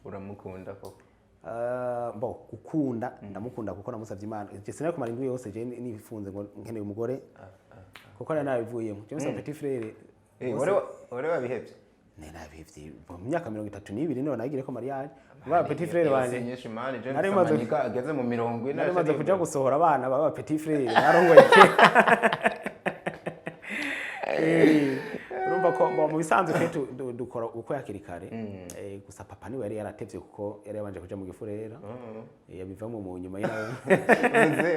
uramukunda koko bo gukunda ndamukunda kuko namusavye Imana je sinari kumara indwi yose je nifunze ngo nkeneye umugore kuko nabivuyemo je musa petit frère ore wabihevye nabivye mu myaka 32 niho nagire ko mariage ba petit frère banje nyinshi mani je nsamanika ageze mu 40 nari maze kuja gusohora abana baba petit frère narongoye urumva ko mu bisanzwe ketu dukora uko yakiri kare gusa papa niwe yari yaratevye kuko yari yabanje kuja mu gifurera yabivamo mu nyuma y'aho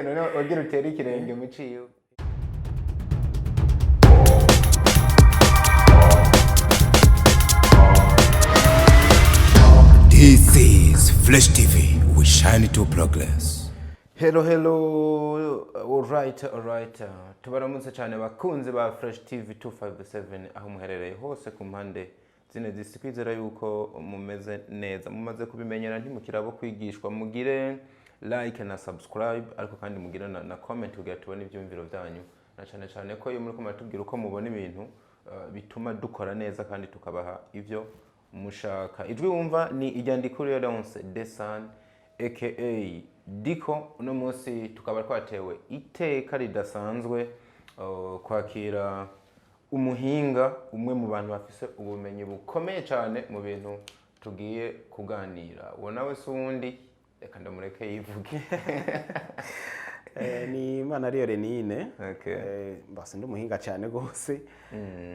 none wagira utera ikirenge mu ciyo. This is Flash TV. We shine to progress. Hello, alright. Tubaramutse cyane bakunze ba Flash TV 257 aho muherereye hose ku mpande zine zisikwizera yuko mumeze neza. Mumaze kubimenyera ntimukirabo kwigishwa mugire like na subscribe ariko kandi mugire na comment kugira tubone ibyumviro byanyu. Na cyane ko iyo muri kumatubwira uko mubona ibintu bituma dukora neza kandi tukabaha ivyo mushaka. Ijwi wumva ni ijyandiko ya Lance Desan aka Diko. Uno munsi tukaba twatewe iteka ridasanzwe kwakira umuhinga umwe mu bantu bafise ubumenyi bukomeye cyane mu bintu tugiye kuganira. Uwo nawe se uwundi reka ndamureke yivuge. ni Imana ariyo Renine. Basi ndumuhinga cyane gose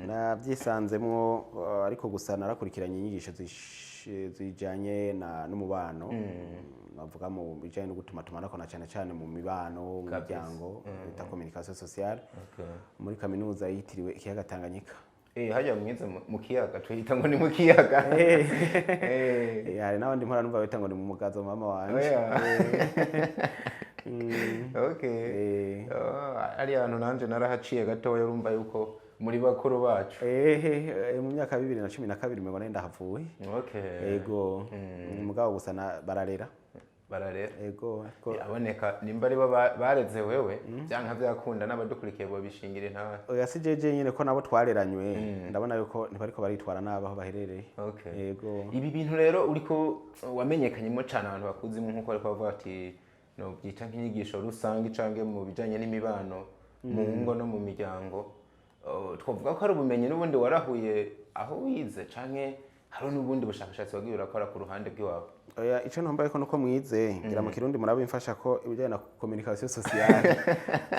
nabyisanzemwo ariko gusa narakurikiranye inyigisho zijanye n'umubano navuga mu bijanye no gutuma tumanako na cyane mu mibano mu miryango bita communication sociale muri kaminuza yitiriwe ikiyaga Tanganyika. Hajya mwize mu kiyaga twita ngo ni mu kiyaga. Hari n'abandi mpora numva bita ngo ni mu mugazo mama wanje. Ari ahantu nanje narahaciye gatoya urumva yuko muri bakuru bacu. Mu myaka 2012 mego nenda havuye. Yego mugabo gusa bararera. Yego aboneka nimba ari bareze wewe byanka byakunda n'abadukurikiye bo bishingire nta. Oya si jeje nyine ko nabo twareranywe ndabona yuko ntibariko baritwara nabaho baherereye. Yego ibi bintu rero uriko wamenyekanyemo cyane abantu bakuzi mu nkuko ariko bavuga ati no byita nk'inyigisho rusange cange mu bijanye n'imibano mu ngo no mu miryango. Twavuga ko ari ubumenyi n'ubundi warahuye aho wize canke hari n'ubundi bushakashatsi wagiye urakora ku ruhande bw'iwawe. Oya ico ntombaye ko nuko mwize ngira mu Kirundi murabimfasha ko ibijanye na communication sociale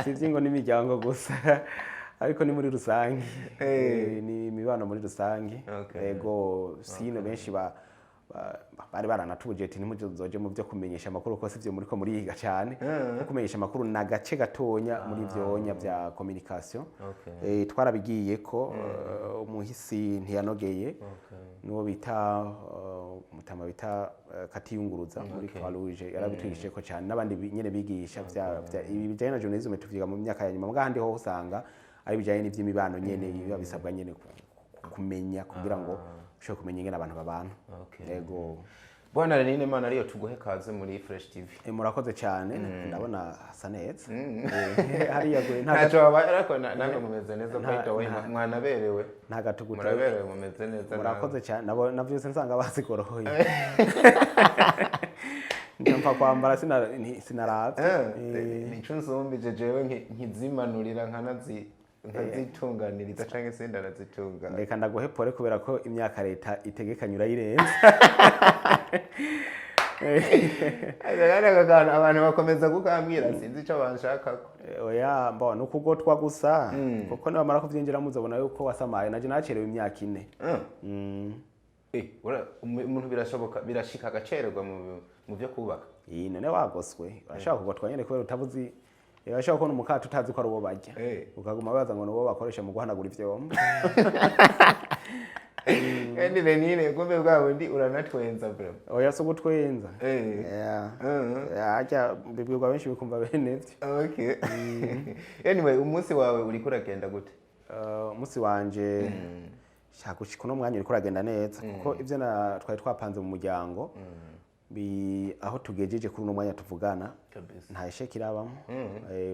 sivyingo n'imiryango gusa ariko ni muri rusange ni imibano muri rusange. Yego sino benshi bari baranatuje ati ntimuzoje mu byo kumenyesha amakuru ko sivyo muri ko muriga cyane kumenyesha amakuru na gace gatonya muri vyonya vya communication. Twarabigiye ko umuhisi ntiyanogeye nuwo bita mutama bita Katiyunguruza muri Croix-Rouge yarabitwigishije ko cyane n'abandi nyene bigisha ibi bijanye na journalisme tuviga mu myaka ya nyuma mugandi ho usanga ari bijanye n'ivy'imibano nyene biba bisabwa nyene kumenya kugira ngo ushobora kumenya ingene abantu babana. Yego Bwana Renine Imana ariyo tuguhe kaze muri Fresh TV. Murakoze cyane ndabona hasa neza. Hariya gwe ntacyo ariko nange mumeze neza kwita we mwanaberewe ntagatuguta muraberewe mumeze neza. Murakoze cyane navyose nsanga bazikorohoye. Ndumva kwambara sinaravye nico nsumbije jewe nkizimanurira nkazitunganiriza canke se ndarazitunga. Reka ndaguhepore kubera ko imyaka leta itegekanyura yirenze. Abantu bakomeza kukambwira sinzi ico banshakako. Oya mbona ukugotwa gusa kuko nibamara kuvyinjira muzobona yuko wasamaye naje nacerewe imyaka 4. Umuntu birashika agacererwa mu byo kubaka. None wagoswe urashaka kugotwa nyene kubera utabuzi yashaka ko numukati utazi ko ari uwo bajya ukaguma baza ngo nubo bakoresha mu guhanagura ivyombo. Kandi Renine kumbe bwawe ndi uranatwenza bro. Oya so gutwenza. Ajya bibwirwa benshi bikumva benevyo. Anyway umunsi wawe uri kuragenda gute? Umunsi wanje shakushika no mwanya uri kuragenda neza kuko ivyo twari twapanze mu muryango aho tugejeje kuri no mwanya tuvugana nta isheki irabamo.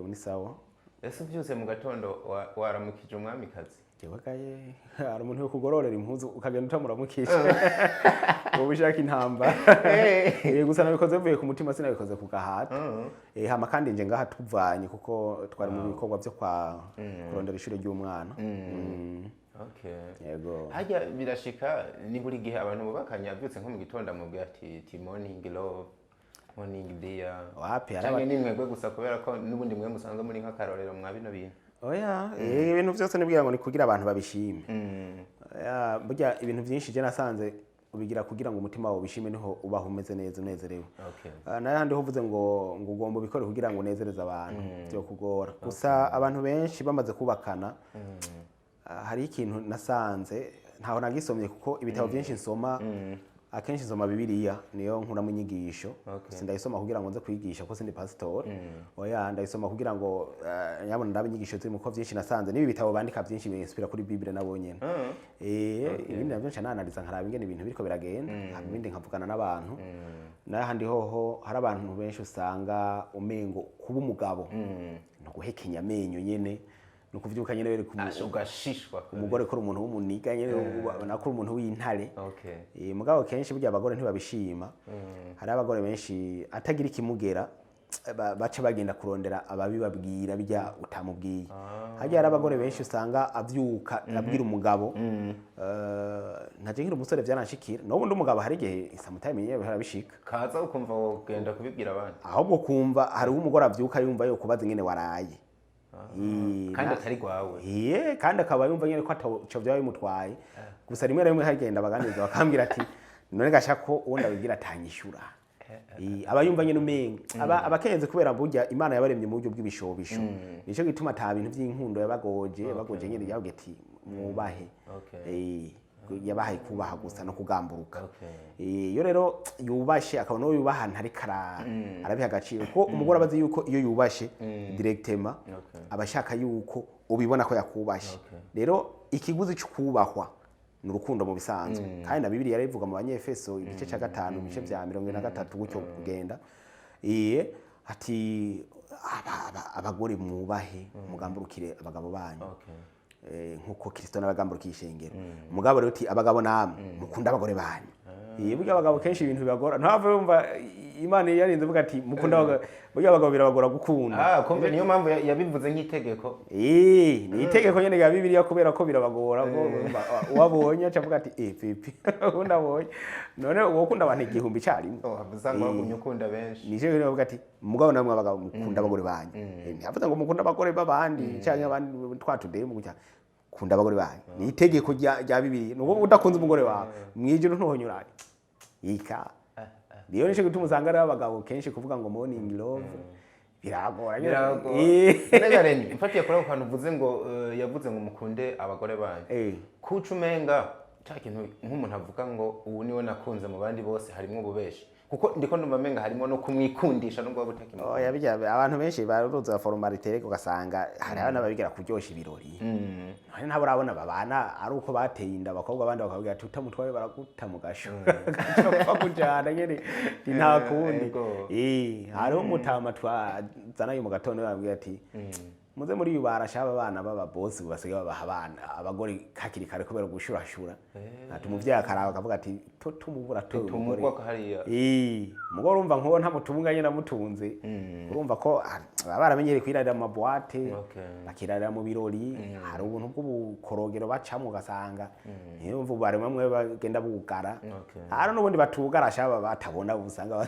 Uni sawa. Ese byose mu gatondo waramukije umwamikazi? jewe gaye hari umuntu yo kugororera impuzu ukagenda utamuramukisha wowe ushaka intamba gusa nabikoze bivuye ku mutima sinabikoze ku gahato hama kandi nje ngaha tuvanye kuko twari mu bikorwa byo kwa kurondera ishuri ry'umwana. Okay. Yego. Hajya birashika ni buri gihe abantu bubakanye abyutse nko mu gitondo amubwira ati morning love, morning dear. Wapi Cyangwa ni mwebwe gusa kubera ko nubundi mwe musanzwe muri nk'akarorero mwa bino bintu. Oya, ibintu byose nibwira ngo ni kugira abantu babishime. Oya, burya ibintu byinshi je nasanze ubigira kugira ngo umutima wawe bishime niho ubaho umeze neza unezerewe. Okay. Naye handi hovuze ngo ugomba ubikore kugira ngo unezereze abantu byo kugora. Gusa abantu benshi bamaze kubakana hari ikintu nasanze ntaho nagisomye kuko ibitabo byinshi nsoma akenshi nsoma Bibiliya niyo nkura mu nyigisho. Sindayisoma kugira ngo nze kwigisha ko sindi pastor. Oya ndayisoma kugira ngo nyabona ndabe inyigisho ziri muko byinshi nasanze nibi bitabo bandika byinshi binspira kuri Bible nabonyene. Ibindi navyo ncananaliza nkaraba ingene ibintu biriko biragenda ibindi nkavugana n'abantu. Naye handi hoho hari abantu benshi usanga umengo kuba umugabo no guhekenya amenyo nyene no kuvyuka nyene bere ugashishwa umugore ko umuntu w'umuniga nyene nakuri umuntu w'intare. Okay. Mugabo kenshi burya abagore ntibabishima. Hari abagore benshi atagira ikimugera baca bagenda kurondera ababibabwira bijya utamubwiye. Hajya hari abagore benshi usanga avyuka abwira umugabo ntaje nkira umusore byanashikira n'ubundi umugabo hari igihe samutime yewe harabishika kaza ukumva wogenda kubibwira abandi ahubwo kumva hari umugore avyuka yumva yo kubaza ingene waraye. Kandi atari gwawe. Kandi akaba yumva nyene ko ataco byawe mutwaye. Gusa rimwe rimwe hagenda baganiriza bakambwira ati none gashako uwo ndabigira atanyishura. Abayumva nyene umenga abakenze kubera burya Imana yabaremye mu buryo bw'ibishobisho. Nico gituma ata bintu by'inkundo yabagoje nyene yavuga ati mwubahe. Yabahaye kubaha gusa no kugamburuka. Iyo rero yubashe akabona yubaha ntari kara arabiha agaciro ko umugore abazi yuko iyo yubashe directement abashaka yuko ubibona ko yakubashe. Rero ikiguzi cyo kubahwa n'urukundo mu bisanzwe kandi na Bibiliya yarivuga mu Banyefeso igice cya 5 ibice bya 43 gutyo kugenda ati abagore mubahe mugamburukire abagabo banyu nkuko Kristo nabagamburukiye ishengero. Umugabo rero uti abagabo namwe mukunda abagore banyu. Burya abagabo kenshi ibintu bibagora ntava yumva Imana yarinze vuga ati mukunda burya abagabo birabagora gukunda. Kumbe niyo mpamvu yabivuze nk'itegeko. Ni itegeko nyene ya Bibiliya kubera ko birabagora ngo wabonye acavuga ati pipi undabonye none wokunda abantu igihumbi cyarimo. Abuzanga kunyukunda benshi. Nije rero avuga ati mugabo namwe abagabo mukunda abagore banyu. Ntiyavuze ngo mukunda abagore babandi cyangwa abandi twatudeye mu gutya kunda abagore banyu. Ni itegeko rya Bibiliya nuko udakunze umugore wawe mwijuru ntuhonyuranye yika. Niyo nico gituma usanga ari abagabo kenshi kuvuga ngo morning love biragora. Nega reni mfatiye kuri ako kantu uvuze ngo yavuze ngo mukunde abagore banyu. Kucumenga cya kintu nk'umuntu avuga ngo ubu niwe nakunze mu bandi bose harimo ububeshi kuko ndiko ndumva menga harimo no kumwikundisha nubwo wabutakimo. Oya bijya abantu benshi baruza formalite reko gasanga hari abana babigira kuryosha ibirori. Hari nabo urabona babana ari uko bateye inda bakobwa abandi bakavuga ati utamutwaye baraguta mu gasho. Gacho kujana nyene nta kundi. Hari umutama twazana yo mu gatondo bambwiye ati muze muri yubarasha abana baba boss basigaye babaha abana abagore kakiri kare kubera gushurashura. Ati umuvyaye akaraba akavuga ati tumubura umugore. Mugore urumva nko nta mutunganye namutunze. Urumva ko baramenyere kwirarira mu boîte bakirarira mu birori hari ubuntu bw'ubukorogero bacamwe gasanga niyo mvu bari bamwe bagenda bugara. Hari n'ubundi batugarasha aba batabona usanga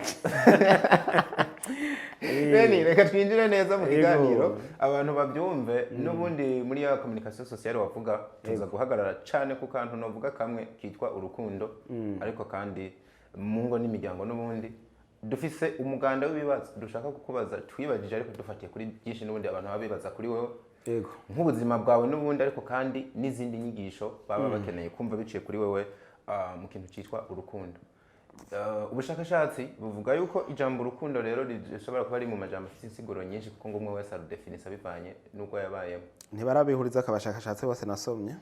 Beni reka twinjire neza mu kiganiro abantu babyumve n'ubundi muri ya communication sociale wavuga tuza guhagarara cyane ku kantu novuga kamwe kitwa urukundo ariko kandi mu ngo n'imiryango n'ubundi dufise umuganda w'ibibazo dushaka kukubaza twibagije ariko dufatiye kuri byinshi n'ubundi abantu babibaza kuri wowe nk'ubuzima bwawe n'ubundi ariko kandi n'izindi nyigisho baba bakeneye kumva biciye kuri wowe mu kintu cyitwa urukundo. Ubushakashatsi buvuga yuko ijambo urukundo rero rishobora kuba ari mu majambo afite insiguro nyinshi kuko ngo umwe wese arudefinisa bivanye nuko yabayemo. Ntibarabihuriza akabashakashatsi bose nasomye.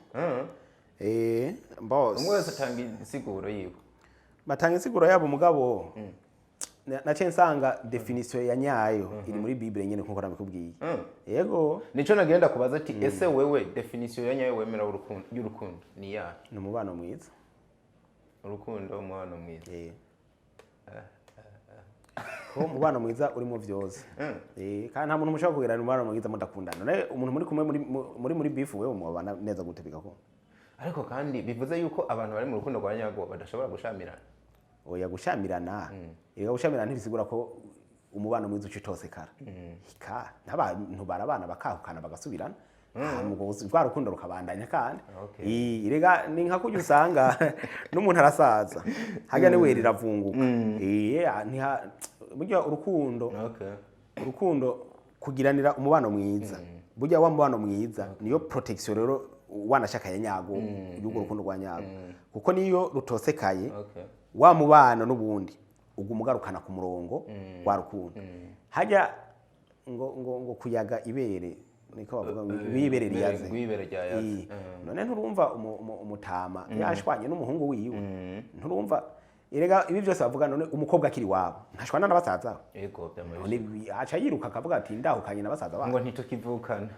Boss umwe wese atanga insiguro yiwe. Batanga insiguro yabo mugabo nace nsanga definition ya nyayo iri muri Bible nyene nkuko nabikubwiye. Yego. Nico nagenda kubaza ati ese wewe definition ya nyayo wemera y'urukundo ni ya? Ni umubano mwiza. Urukundo umubano mwiza. Ko umubano mwiza urimo vyose. Kandi nta muntu mushaka kugira umubano mwiza mudakundana. Naye umuntu muri kumwe muri beef wewe mubana neza gutebika ko. Ariko kandi bivuze yuko abantu bari mu rukundo rwa nyago badashobora gushamirana. Oya gushamirana. Ega gushamirana ntibisigura ko umubano mwiza ucitosekara. Hika n'abantu barabana bakahukana bagasubirana. Mugozi rwa rukundo rukabandanya kandi. Irega ni nka kujya usanga n'umuntu arasaza. Haga ni werira vunguka. Burya urukundo. Urukundo kugiranira umubano mwiza. Burya wa mubano mwiza niyo protection rero wanashaka ya nyago y'ugo rukundo rwa nyago. Kuko niyo rutosekaye wa mubano n'ubundi ugumugarukana ku murongo wa rukundo. Hajya ngo kuyaga ibere niko bavuga ibere riyaze. None nturumva umutama yashwanye n'umuhungu wiwe. Nturumva irega ibi byose bavuga none umukobwa akiri wabo ntashwana n'abasaza. Yego byamaye. Aca yiruka akavuga ati ndahukanye n'abasaza babo. Ngo ntitukivukana.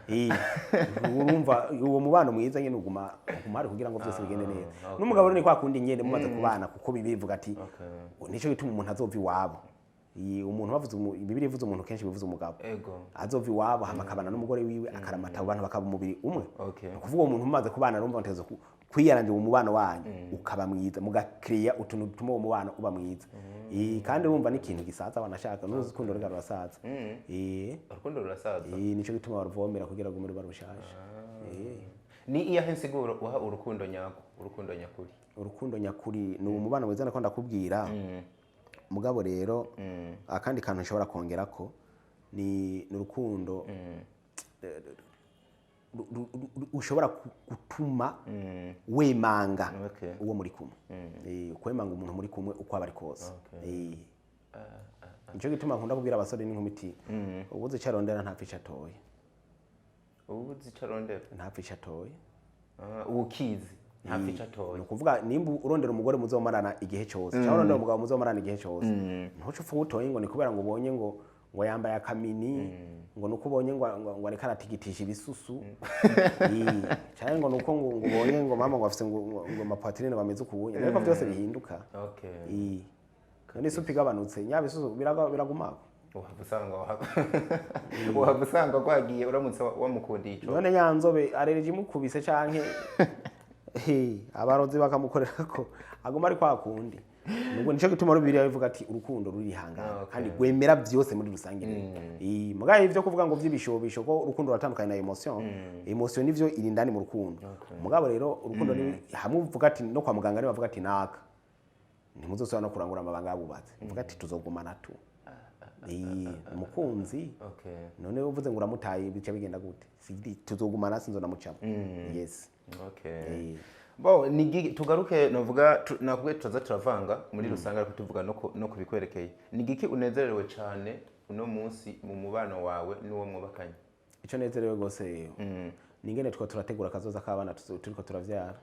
Urumva uwo mubano mwiza nyene uguma ari kugira ngo byose bigende neza. N'umugabo ni kwa kundi nyene mumaze kubana kuko bibivuga ati nico gituma umuntu azova iwabo. Umuntu bavuze Bibiliya ivuze umuntu kenshi bivuze umugabo. Azova iwabo hamakabana n'umugore wiwe akaramata abantu bakaba umubiri umwe. Kuvuga uwo muntu umaze kubana urumva ntezo kwiyaranje mu mubano wanyu ukaba mwiza mugakriya utuntu dutuma uwo mubano uba mwiza. Kandi urumva n'ikintu gisaza banashaka n'urukundo rugara rasaza. Urukundo rurasaza. Nico gituma baruvomera kugira ngo muri barushasha. Ni iya hensiguro uha urukundo nyako, urukundo nyakuri. Urukundo nyakuri ni umubano mwiza nako ndakubwira. Mugabo rero akandi kantu nshobora kongera ko ni urukundo ushobora gutuma wemanga uwo muri kumwe. Kwemanga umuntu muri kumwe uko abari kose. Nico gituma nkunda kubwira abasore n'inkumi ubuze cyarondera ntapfica atoye. Ubuze cyarondera ntapfica atoye. Ukizi ntapfica atoye. Nukuvuga nimba urondera umugore muzomarana igihe cyose cyangwa urondera umugabo muzomarana igihe cyose ntuco upfa utoye ngo ni kubera ngo ubonye ngo yambaye akamini ngo nuko ubonye ngo areka aratigitisha ibisusu cyane ngo nuko ngo ubonye ngo mama ngo afise ngo amapatrine bameze ukubunye ariko byose bihinduka. Kandi supi gabanutse nyabisusu biragumako. Uhava kwagiye uramutse wamukundiye ico. None nyanzobe arereje imukubise canke abarozi bakamukorera ko aguma ari kwa kundi. Nubwo nico gituma Bibiliya bivuga ati urukundo rurihangana kandi gwemera byose muri rusange. Mugaye ivyo kuvuga ngo vy'ibishobisho ko urukundo ratandukanye na emotion. Emotion nivyo irindani mu rukundo. Mugabo rero urukundo ni hamwe uvuga ati no kwa muganga ni bavuga ati naka ntimuzosubira no kurangura amabanga yabubatse. Uvuga ati tuzogumana tu. Umukunzi. None uvuze ngo uramutaye bice bigenda gute? Sidi tuzogumana sinzo namucamo. Yes. Bo nigi tugaruke novuga nakubwe tuza turavanga muri rusanga ariko tuvuga no kubikwerekeye. Nigiki unezerewe cyane uno munsi mu mubano wawe n'uwo mwubakanye? Ico nezerewe gose ningene two turategura kazoza kabana turiko turavyara.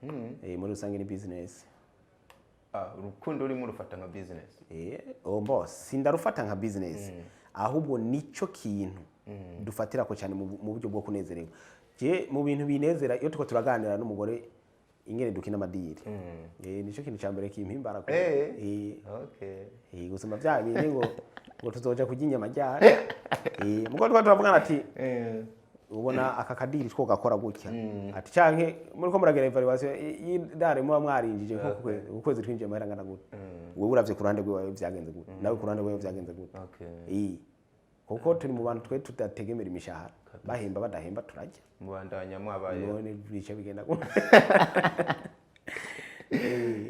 Muri rusange ni business. Urukundo uri mu rufata nka business. Boss sindarufata nka business. Ahubwo nico kintu dufatira ko cyane mu buryo bwo kunezerewa. Je mu bintu binezera iyo tuko turaganira n'umugore ingene dukina amadiri. Nico kintu cyambere kimpimbara ko. Gusoma bya bindi ngo tuzoja kujya amajyana. Mugo twavuga ati ubona aka kadiri two gakora gutya ati canke muri ko muragera evaluation y'idare muba mwarinjije ko ukwezi twinjiye mahera ngana gute wewe uravye ku ruhande rwawe vyagenze gute nawe ku ruhande rwawe vyagenze gute. Kuko turi mu bantu twe tutategemera imishahara bahemba badahemba turajya mubandanya mwabaye none bice bigenda gute.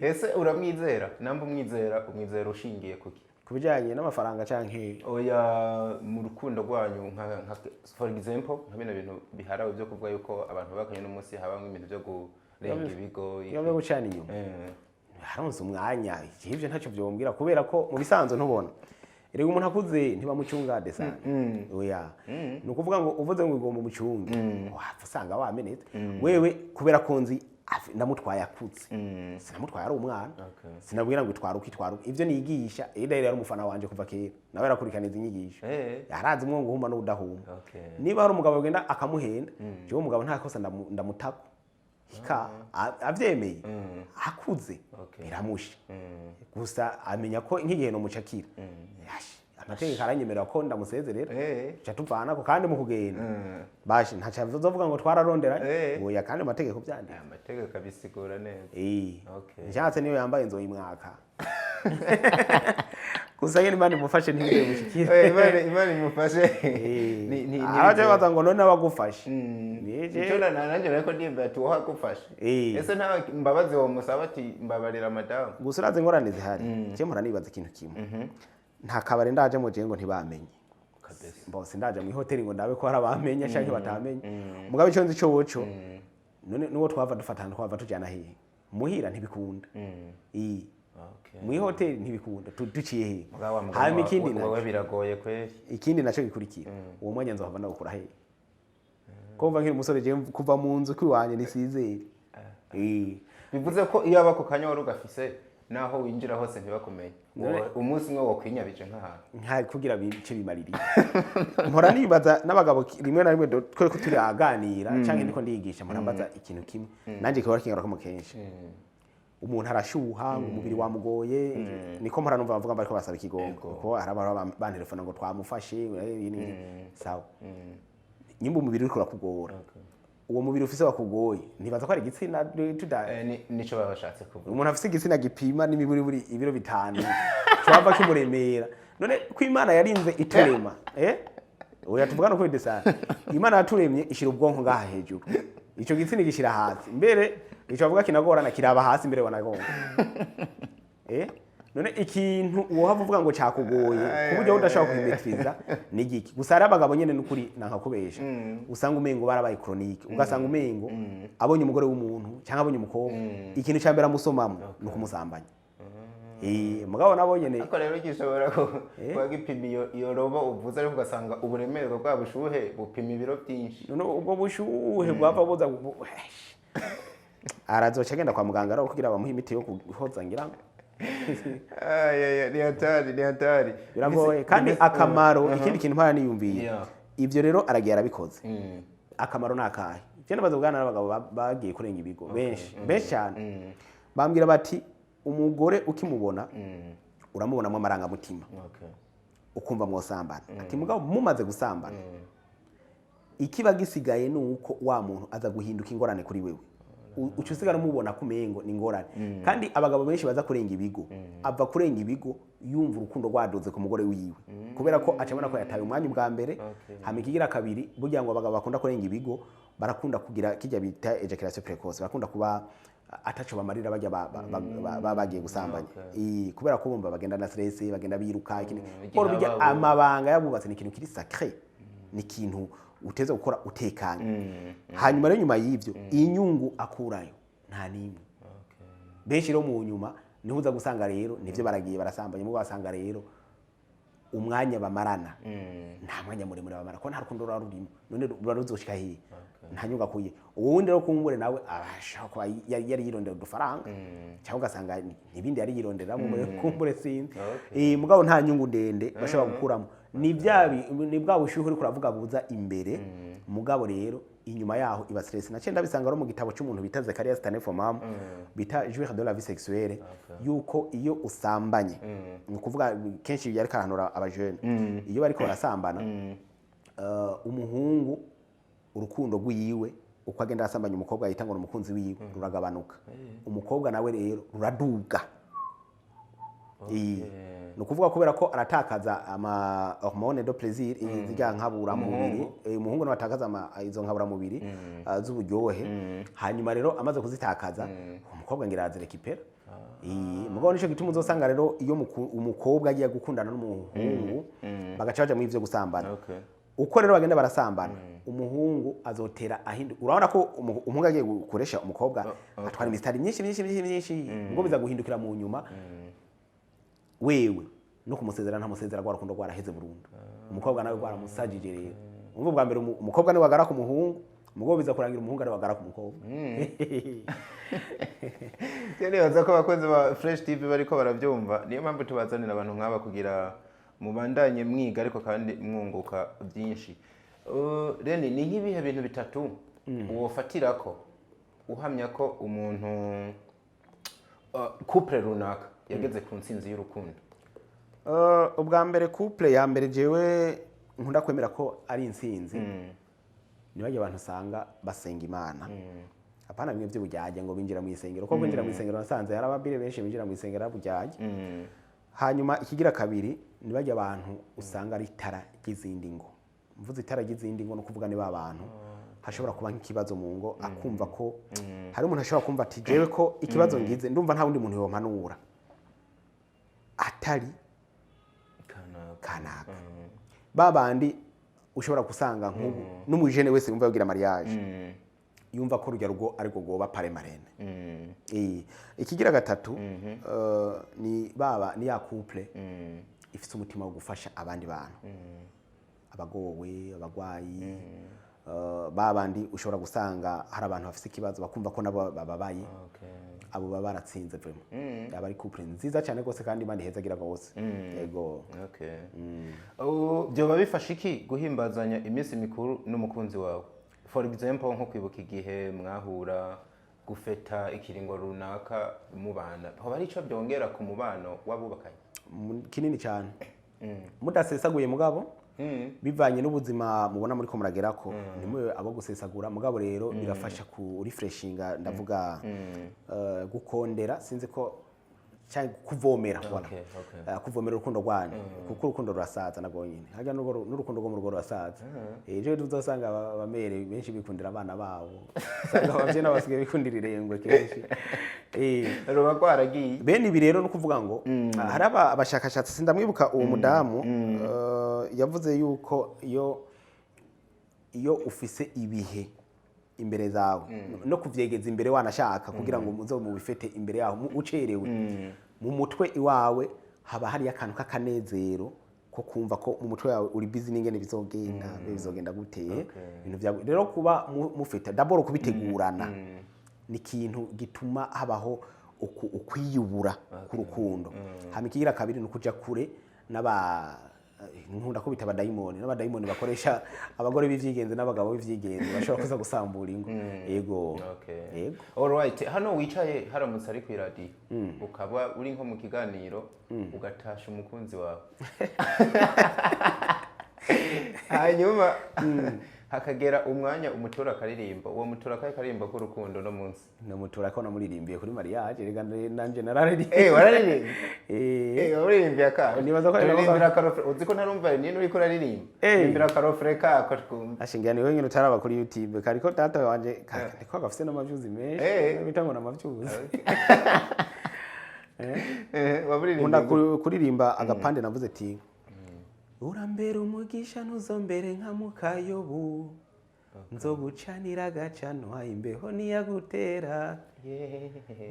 Ese uramwizera namba umwizera ushingiye kuki? Kubijanye n'amafaranga canke oya mu rukundo rwanyu nka for example nka bino bintu biharawe byo kuvuga yuko abantu bakanye no munsi habamwe ibintu byo gurenga ibigo yo gucana inyuma. Haronse umwanya ivyo ntacyo byombwira kubera ko mu bisanzwe ntubona rego umuntu akuze ntibamucunga desana. Oya nukuvuga ngo uvuze ngo igomba umucunge usanga wamenetse wewe kubera konzi ndamutwaye akutse sinamutwaye ari umwana Okay. sinabwira ngo itwara ivyo nigisha rero ari umufana wanje kuva kera nawe arakurikirana izi nyigisho yarazi umwongo uhuma n'udahuma niba hari umugabo agenda akamuhenda jewe umugabo nta kosa ndamutako hika avyemeye akuze biramusha gusa amenya ko nk'igihe no mucakira amategeko aranyemerera ko ndamusezerera ca tuvana ko kandi mu kugenda bashi ntaca bizovuga ngo twararondera oya kandi amategeko byandika amategeko abisigura neza nshatse niyo yambaye nzoyimwaka gusa nyine Imana imufashe ntibire mushikire Imana imufashe aje baza ngo none abagufashe icyo nanjye ariko ndimba ati wowe agufashe ese nta mbabazi wo musaba ati mbabarira madamu gusa urazi ingorane zihari cyo mpora nibaza ikintu kimwe nta kabare ndaje mu jengo ntibamenye bose ndaje mu hoteli ngo ndabe ko hari abamenye cyangwa batamenye mugabe cyo nzi cyo woco none nuwo twava dufatana twava tujyana hehe muhira ntibikunda mu hoteli ntibikunda duciye hehe hanyuma ikindi nawe biragoye kweri ikindi nacyo gikurikira uwo mwanya nzohava ndagukura hehe kumva nkiri umusore je kuva mu nzu kwiwanye nisizeye bivuze ko iyo aba ku kanya wari ugafise naho winjira hose ntibakumenye umunsi umwe wo kwinyabije nk'ahantu nka kugira bice bimaririye mpora nibaza n'abagabo rimwe na rimwe twe ko turi aganira canke ndiko ndigisha mpora mbaza ikintu kimwe nanje kiba kingaruka mu kenshi umuntu arashuha umubiri wamugoye niko mpora numva bavuga bariko basaba ikigongo ko araba bantelefona ngo twamufashe sawa nyimba umubiri uriko urakugora uwo mubiri ufise wakugoye ntibaza ko ari igitsina nico babashatse kuvuga umuntu afise igitsina gipima n'imiburi ibiro 5 twava kimuremera none ko Imana yarinze iturema oya tuvuga no kwede sana Imana yaturemye ishira ubwonko ngaha hejuru ico gitsina gishira hasi mbere ico bavuga kinagorana kiraba hasi mbere wanagonga none ikintu uwo havuga ngo cyakugoye kuburyo udashaka kubimetriza nigiki gusa ari abagabo nyene n'ukuri nankakubesha usanga umengo barabaye chronique ugasanga umengo abonye umugore w'umuntu cyangwa abonye umukobwa ikintu cyambera musomamo no kumusambanya mugabo nabo nyene ako rero gishobora ko kwagipima iyo robo uvuze ariko ugasanga uburemere bwa bushuhe bupima ibiro byinshi none ubwo bushuhe bwava buza arazoca agenda kwa muganga ari kugira bamuhe imiti yo kuhoza ngira ni hatari biragoye kandi akamaro ikindi kintu mpara niyumviye ivyo rero aragiye arabikoze akamaro nakahe cyane bazo bwana n'abagabo bagiye kurenga ibigo benshi cyane bambwira bati umugore ukimubona uramubona mu maranga mutima ukumva mwosambana ati mugabo mumaze gusambana ikiba gisigaye nuko wa muntu aza guhinduka ingorane kuri wewe ucusigara mubona kumengo ni ngorane kandi abagabo benshi baza kurenga ibigo ava kurenga ibigo yumva urukundo rwadoze ku mugore wiwe kubera ko acabona ko yataye umwanya bwa mbere hamikigira kabiri burya ngo abagabo bakunda kurenga ibigo barakunda kugira kijya bita ejaculation precoce bakunda kuba ataco bamarira bajya bagiye gusambanya kubera ko bumva bagenda na stress bagenda biruka ikindi boro bijya amabanga yabubatse ni ikintu kiri sacré ni ikintu uteze gukora utekanye hanyuma rero nyuma y'ivyo inyungu akurayo nta nimwe benshi rero mu nyuma niho uza gusanga rero nivyo baragiye barasambanye mu basanga rero umwanya bamarana nta mwanya muremure bamara ko nta rukundo rurimo none ruzoshika hehe nta nyungu akuye uwundi rero kumbure nawe abashaka ko yari yirondera udufaranga cyangwa ugasanga nibindi yari yirondera mu kumbure sinzi mugabo nta nyungu ndende bashobora gukuramo ni bwa bushuhe uri kuravuga buza imbere mugabo rero inyuma yaho iba stress na cenda bisanga ro mu gitabo cy'umuntu bita Zacharias Tanefomam bita Jouir de la vie sexuelle yuko iyo usambanye ni kuvuga kenshi yari karanura abajene iyo bariko barasambana umuhungu urukundo rwiwe uko agenda asambanya umukobwa yita ngo umukunzi wiwe ruragabanuka umukobwa nawe rero ruraduga no kuvuga kubera ko aratakaza ama hormone de plaisir izijya nkabura mu mubiri umuhungu no atakaza izo nkabura mu mubiri z'uburyohe hanyuma rero amaze kuzitakaza umukobwa ngira azirekipera mugabo nico gituma uzosanga rero iyo umukobwa agiye gukundana n'umuhungu bagacaja mu ivyo gusambana uko rero bagenda barasambana umuhungu azotera ahindu urabona ko umuhungu agiye gukoresha umukobwa atwara imistari myinshi ngo biza guhindukira mu nyuma wewe no kumusezera nta musezera gwa rukundo gwaraheze burundu umukobwa nawe gwaramusajije rero umva bwa mbere umukobwa ni wagara ku muhungu mugo biza kurangira umuhungu ari bagara ku mukobwa. Nibaza ko abakozi ba Fresh TV bariko baravyumva, niyo mpamvu tubazanira abantu nk'aba kugira mubandanye mwiga ariko kandi mwunguka byinshi. Reni, ni nk'ibihe bintu bitatu wofatirako uhamya ko umuntu couple runaka yageze ku ntsinzi y'urukundo? Ubwa mbere couple ya mbere jewe nkunda kwemera ko ari intsinzi. Nibaje abantu usanga basenga Imana. Apana bimwe by'ubujyaje ngo binjira mu isengero, ko kwinjira mu isengero nasanze hari ababire benshi binjira mu isengero abujyaje. Hanyuma ikigira kabiri nibaje abantu usanga ari itara ry'izindi ngo. Mvuze itara ry'izindi ngo no kuvuga ni babantu hashobora kuba nk'ikibazo mu ngo akumva ko hari umuntu ashobora kumva ati jewe ko ikibazo ngize ndumva nta wundi muntu yompanura atari kanaka. Babandi ushobora gusanga nk'ubu n'umujene wese yumva yogira mariage yumva ko rujya rugo ariko goba pare marene. Ikigira gatatu ni ya couple ifite umutima wo gufasha abandi bantu, abagowe, abagwayi, babandi ushobora gusanga hari abantu bafite ikibazo bakumva ko nabo bababaye. Abo baba baratsinze vraiment. Aba ari couple nziza cyane gose kandi Imana ihezagira gose. Yego. Byo babifasha iki guhimbazanya iminsi mikuru n'umukunzi wawe? For example nko kwibuka igihe mwahura, gufeta ikiringo runaka mubana, ho bari ico byongera ku mubano wabubakanye? Kinini cyane. Mudasesaguye mugabo bivanye n'ubuzima mubona muri ko muragerako nimwe abo gusesagura mugabo rero birafasha ku refreshinga, ndavuga gukondera, sinzi ko cyangwa kuvomera, kuvomera urukundo rwanyu kuko urukundo rurasaza nago nyine hajya n'urukundo rwo mu rugo rurasaza. Ejo tuzosanga abamere benshi bikundira abana babo, sanga abavye n'abasigaye bikundira irengwe kenshi. Ruba kwaragiye bene ibi rero no kuvuga ngo hari abashakashatsi sindamwibuka uwo mudamu yavuze yuko iyo ufise ibihe imbere zawe no kuvyegeza imbere wanashaka kugira ngo muzo mu bifete imbere yaho ucerewe mu mutwe iwawe haba hari akantu k'akanezero ko kumva ko mu mutwe wawe uri busy n'ingene bizogenda guteye ibintu byawe rero kuba mufite d'abord kubitegurana ni ikintu gituma habaho ukwiyubura ku rukundo. Hama ikigira kabiri no kuja kure nkunda ko bitaba n'abadayimoni bakoresha abagore b'ivyigenze n'abagabo b'ivyigenze bashobora kuza gusambura ingo. Yego. Yego. All right. Hano wicaye haramutse ari ku radio ukaba uri nko mu kiganiro ugatasha umukunzi wawe hanyuma hakagera umwanya umutura akaririmba, uwo mutura akaririmba ko urukundo no munsi no mutura ko namuririmbiye kuri mariage rega nanje narariri wararirimba waririmbiye ka nibaza ko naririmbira karofre uziko ntarumva ni uri ko raririmba nimbira karofre ka ko twumva ashingiye ni wenyine utaraba kuri YouTube kariko data wanje ko gafite no mavyuzi menshi bitango na mavyuzi waburirimba kuririmba agapande navuze ati urambera umugisha ntuzombere nka mukayobu nzogucanira gacano imbeho niyagutera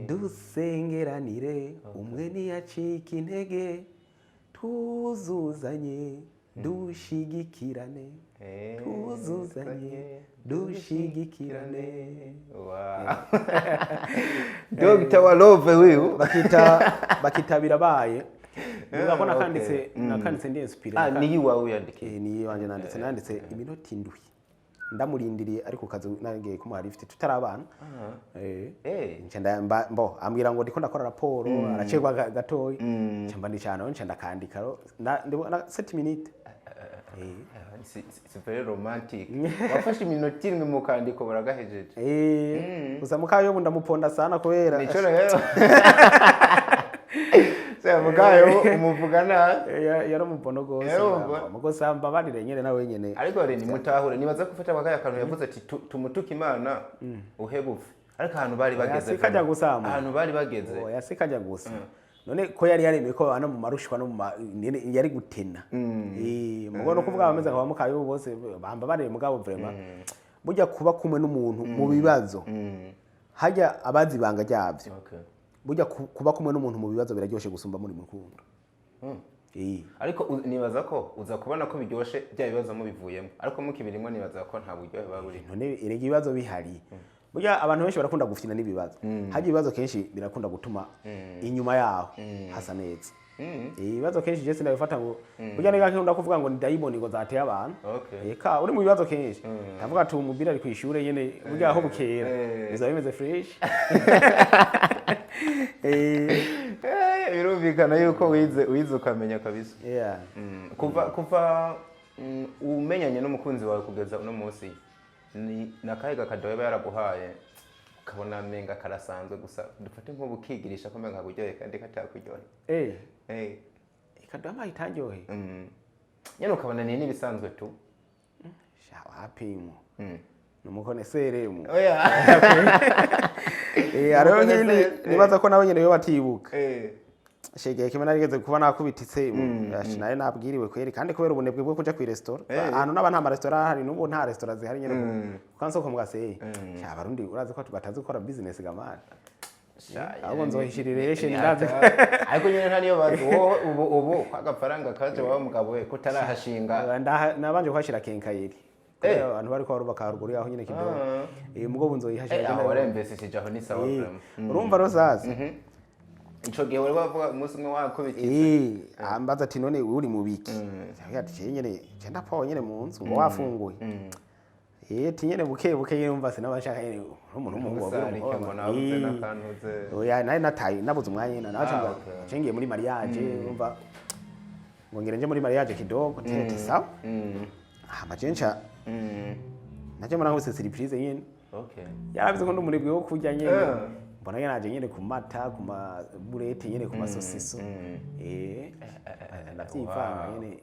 dusengeranire umwe niyacika intege tuzuzanye dushigikirane Dr. Walove wiwe bakitabira baye Nuga ko nakanditse ndi inspire. Ni wawe yandikiye. Ni wanje nanditse iminota 7. Ndamurindiriye ariko kaze nangiye kumuha lift tutarabana. Ncenda mbo ambwira ngo ndiko ndakora raporo aracegwa gatoyi. Ncamba ndi cyane ncenda kandika ndibona 7 minutes. C'est very romantic. Wafashe iminota 7 mu kandiko baragahejeje. Uza mukayo ndamuponda sana kubera. Nico rero. Mugayo umuvugana yaramupono gose mugosa mbabarire nyene nawe nyene ariko rero ni mutahure nibaza gufata bakaya kantu yavuze ati tumutuka Imana uhebuve ariko ahantu bari bageze yasikajya gusama ahantu bari bageze yasikajya gusa none ko yari yaremeye ko bana mu marushwa no yari gutena mugo no kuvuga bameze nka bamukayo bose bambabarire mugabo vraiment burya kuba kumwe n'umuntu mu bibazo hajya abazi banga ryavyo burya kuba kumwe n'umuntu mu bibazo biraryoshe gusumba muri murukundo. ariko nibaza ko uza kubona ko biryoshe bya bibazo mubivuyemo ariko mukibirimo nibaza ko nta buryohe baburi none erega ibibazo bihari burya abantu benshi barakunda gufina n'ibibazo haje ibibazo kenshi birakunda gutuma inyuma yaho hasa neza ibibazo kenshi je sinabifata ngo burya nega nkunda kuvuga ngo ni dayimoni ngo zateye abantu eka uri mu bibazo kenshi ndavuga ati umubira ari kwishure nyene burya aho bukera biza bimeze fresh birumvikana yuko wize ukamenya kabisa kuva umenyanye n'umukunzi wawe kugeza uno munsi ni nakahe gakadobe yaraguhaye ukabona menga karasanzwe gusa dufate nk'ubu kigirisha ko menga kuryohe kandi katakuryohe ikadobe itanyohe nyene ukabona ni nibisanzwe tu shawapimo numukoneseremu ariho nyine nibaza ko nawe nyene yo batibuka shegeye kimwe narigeze kuba nakubititse naye nabwiriwe kweri kandi kubera ubunebwe bwo kuja kwi restaurant ahantu naba nta restaurant hari nubu nta restaurant zihari nyene kukanso ko mugaseye abarundi urazi ko batazi gukora business gamana abo nzohishirire reshe ndazi ariko nyene nta niyo bazi ubu kwagafaranga kaje wa mugabo we kutarahashinga nabanje kwashira kenkayeri abantu bari kwa rubaka haruguru yaho nyene kidogo mugo nzoyihashira aho warembese sijaho ni sawa urumva rosaza ico gihe wari wavuga umunsi umwe wakubitse ambaza ati none uri mu biki ati nyene cyenda po nyene mu nzu ngo wafunguye ati nyene buke nyene umva sinabashaka nyene umuntu oya naye nataye nabuze umwanya nyene naca cengiye muri mariage umva ngo ngire nje muri mariage kidogo ati sawa amajencha naje mara ngose surprise nyene yarabize ko ndumurebwe wo kurya nyene mbona yanaje nyene ku mata ku maburete nyene ku masosiso ndavyivanga nyene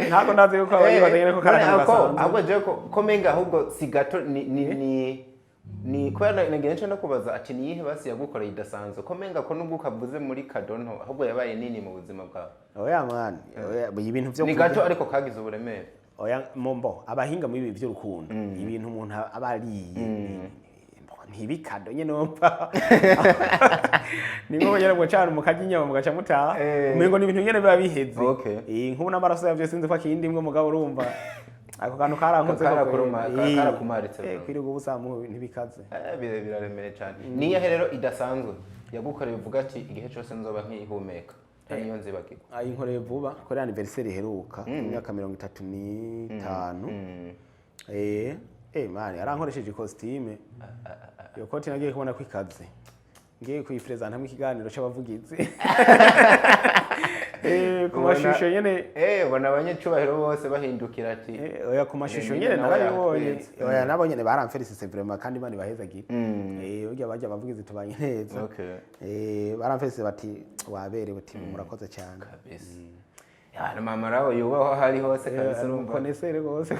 ntabwo ndazi yuko abayibaza nyene ko karahanga basanzwe ahubwo je ko menga ahubwo sigato ni kwera nagire nce no kubaza ati niyihe basi yagukoreye idasanzwe ko menga ko nubwo ukavuze muri kadonto ahubwo yabaye nini mu buzima bwawe oya man ibintu vyo ni gato ariko kagize uburemere oya mombo abahinga muri ibi vy'urukundo ibintu umuntu abariye ntibikado nyene nompa ningo nyene ngo cyane mukaje inyama mugaca mutaha umengo ni ibintu nyene biba biheze nk'ubu n'amaraso yavyo sinzi ko akindi imwe mugabo urumva ako kantu karankoze karakumaritse kwirigo ubusamu ntibikaze biraremere cyane niya rero idasanzwe yagukoreye uvuga ati igihe cyose nzoba nkihumeka niyo nzibagirwa ayinkoreye vuba kuri anniversaire heruka imyaka 35 mani arankoresheje costume iyo koti nagiye kubona ko ikaze ngiye kuyipresenta hamwe ikiganiro cy'abavugizi ku mashusho nyene bona abanyecubahiro bose bahindukira ati oya ku mashusho nyene narabibonye oya nabo nyene baramfelicite vraiment kandi bani bahezagira urya bajya abavugizi tubanye neza baramfelicite bati waberewe uti murakoze cyane kabisa ya mama rawo yubaho hari hose kabisa urumva konesere gose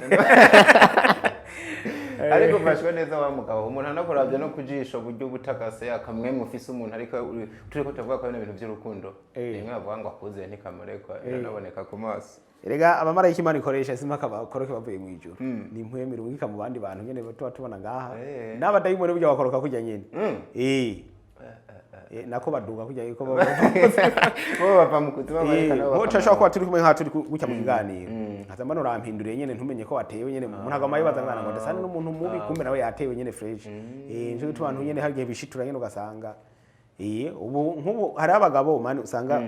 ariko ufashwe neza wa mugabo umuntu anakuravye no kujisho buryo butakase akamwe mufise umuntu ariko turiko tuvuga ko ibintu by'urukundo rimwe avuga ngo akuze ntikamurekwa iranaboneka ku maso erega abamarayika Imana ikoresha simaka bakoroke bavuye mu ijuru ni impwemero ubika mu bandi bantu nyene tuba tubona ngaha n'abadayimoni buryo bakoroka kujya nyene nako baduga kujya yuko bo bava mu kutima barekana bo cashaka ko turi kumwe nka turi gucya mu kiganiro nkazamba no rampinduriye nyene ntumenye ko watewe nyene umuntu agama yibaza ngana ngo ndasana n'umuntu mubi kumbe nawe yatewe nyene fresh nje tubantu nyene hagiye bishitura nyene ugasanga ubu nkubu hari abagabo mani usanga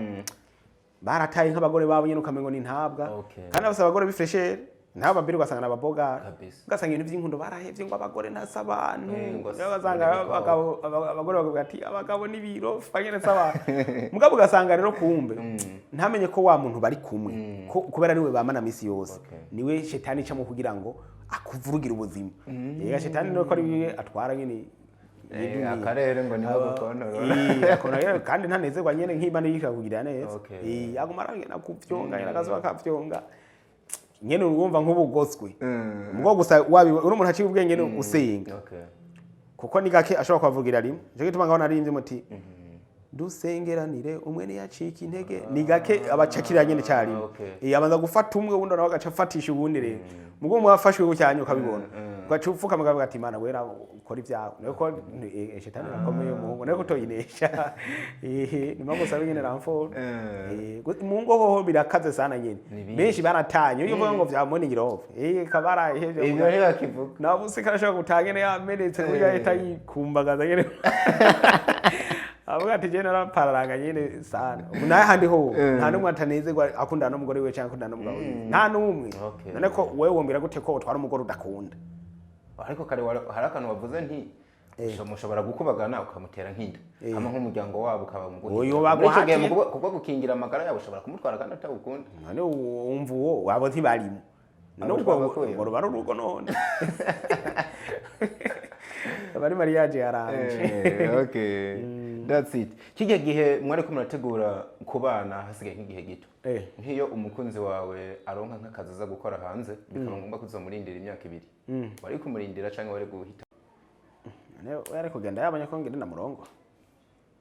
barataye nk'abagore babo nyene ukamengo ni ntabwa kandi abasaba abagore bifreshere nabo babiri ugasanga nababoga ugasanga ibintu by'inkundo barahevye ngo abagore ntasa abantu ugasanga abagore bakavuga ati abagabo n'ibiro fanyene saba mugabo ugasanga rero kumbe ntamenye ko wa muntu bari kumwe kubera niwe bamana misi yose niwe shetani camo kugira ngo akuvurugira ubuzima shetani no ko ari biwe atwara nyene akarere ngo niho gukontorora kandi ntanezerwa nyene nk'Imana yika kugira neza agumara ngena kuvyonga nagazo akavyonga nyene urumva nk'ubugoswe mugo gusa wabi uri umuntu aciye ubwenge usenga kuko ni gake ashobora kwavugira rimwe je gituma ngaho narimvye muti dusengeranire umwe ntiyacika intege ni gake abacakira nyene cyari abanza gufata umwe wundi nawe agaca afatisha ubundi rero mugo mwafashwe gucyanyu ukabibona ugacupfuka mugavuga ati Imana wera ukora ibyawe nuko shetani akomeye umuhungu nuko toyinesha nimo gusaba nyene ramfo mungo hoho birakaze sana nyene benshi baratanye iyo uvuga ngo vyamone ngirove kabara heje ibyo rero kivuga nabuze karashaka gutangene yamenetse kuya leta yikumbagaza nyene avuga ati je narapararanga nyene sana naye handi ho nta numwe atanezerwa akundana n'umugore we cyangwa akundana n'umugabo nta numwe none ko wewe wombera gute ko utwara umugore udakunda ariko kare hari akantu wavuze nti mushobora gukubagana ukamutera nk'inda ama nk'umuryango wabo ukaba muguhiye kuko gukingira amagara yabo ushobora kumutwara kandi atagukunda none wumva uwo wabo ntibarimo none ubwo rubara urugo none bari mariage yaranje okay that's it kijya gihe mwari ko murategura kubana hasigaye nk'igihe gito nk'iyo umukunzi wawe aronka nk'akazi za gukora hanze bikaba ngombwa kuzomurindira imyaka 2 wari kumurindira cyangwa wari guhita wari kugenda yabanya ko ngende na murongo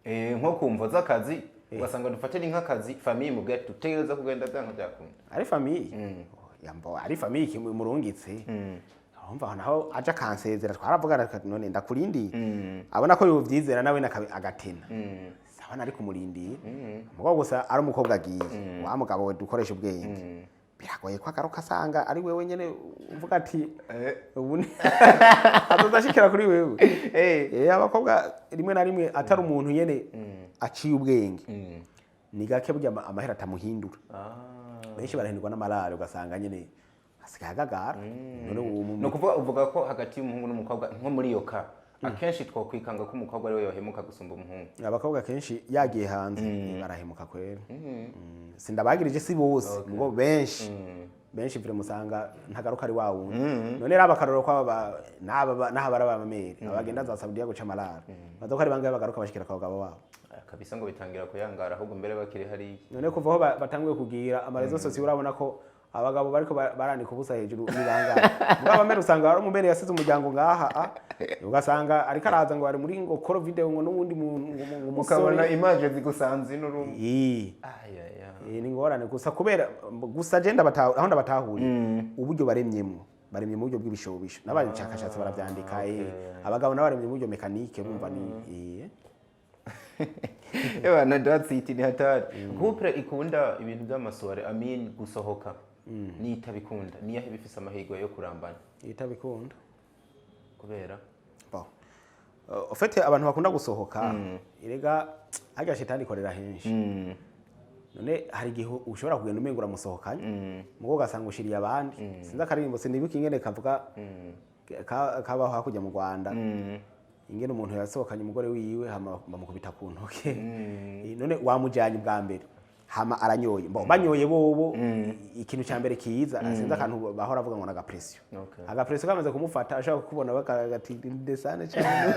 nko kumva z'akazi ugasanga dufatira nk'akazi famille mu gato tutegereza kugenda byanka byakunda ari famille yambo ari famille kimurungitse umva naho aje kansezera twaravuga none ndakurindi abona ko yuvyizera nawe agatena sabana ari kumurindi mugo gusa ari umukobwa agiye wa mugabo we dukoresha ubwenge biragoye ko agaruka asanga ari wewe nyene uvuga ati ubu azashikira kuri wewe abakobwa rimwe na rimwe atari umuntu nyene aciye ubwenge ni gake burya amahera atamuhindura benshi barahindurwa n'amarare ugasanga nyene asigagagara no kuvuga uvuga ko hagati y'umuhungu n'umukobwa nko muri yo ka akenshi twokwikanga ko umukobwa ari we yohemuka gusumba umuhungu abakobwa kenshi yagiye hanze barahemuka kwera sindabagirije si bose ngo benshi vire musanga ntagaruka ari wawu none raba karoro kwa naha barabamere abagenda za Saudiya guca amarara bazoka ari bangaye bagaruka bashikira kwa bagabo babo kabisa ngo bitangira kuyangara ahubwo mbere bakiri hari none kuva aho batanguye kugira amarezo sosiyo urabona ko abagabo bariko baranika ubusa hejuru nibanga mugabo mbere usanga ari umubere yasize umuryango ngaha ugasanga ariko araza ngo ari muri ngo call video ngo n'ubundi mukabona image zigusanze n'urumu ni ngorane gusa kubera gusa je aho ndabatahuriye uburyo baremye mu buryo bw'ibishobisho n'abashakashatsi baravyandika abagabo n'abaremye mu buryo mekanike bumva ni ewa na that's it ni hatari couple ikunda ibintu by'amasore gusohoka ni itabikunda ni yahe bifise amahirwe yo kurambana itabikunda kubera ofete abantu bakunda gusohoka irega hajya shetani korera henshi none hari gihe ushobora kugenda umengura musohokanye mugo gasanga ushiriye abandi sinza karirimbo sinibuka ingene kavuga kabaho hakujya mu Rwanda ingene umuntu yasohokanye umugore wiwe hama bamukubita ku ntoke none wamujanye bwa mbere hama aranyoye banyoye bobo ikintu cyambere kiza sinza akantu bahora avuga ngo na gapression agapression kamaze kumufata ashaka kubona bakagati desane cyane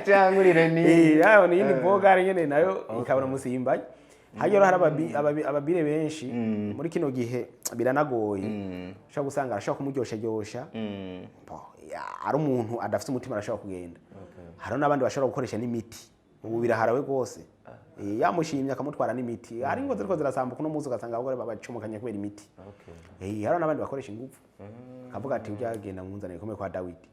cyangurire ni yaho ni indi bogare nyene nayo ikabona musimbanye hajyo hari ababire benshi muri kino gihe biranagoye ushaka gusanga arashaka kumuryosha ari umuntu adafite umutima arashaka kugenda hari n'abandi bashobora gukoresha n'imiti ubu biraharawe gose yamushimye akamutwara n'imiti ari ngo ziriko zirasambuka no muzi ugasanga abagore babacumukanye kubera imiti hari n'abandi bakoresha ingufu kavuga ati ujagenda munzane komeye kwa Dawidi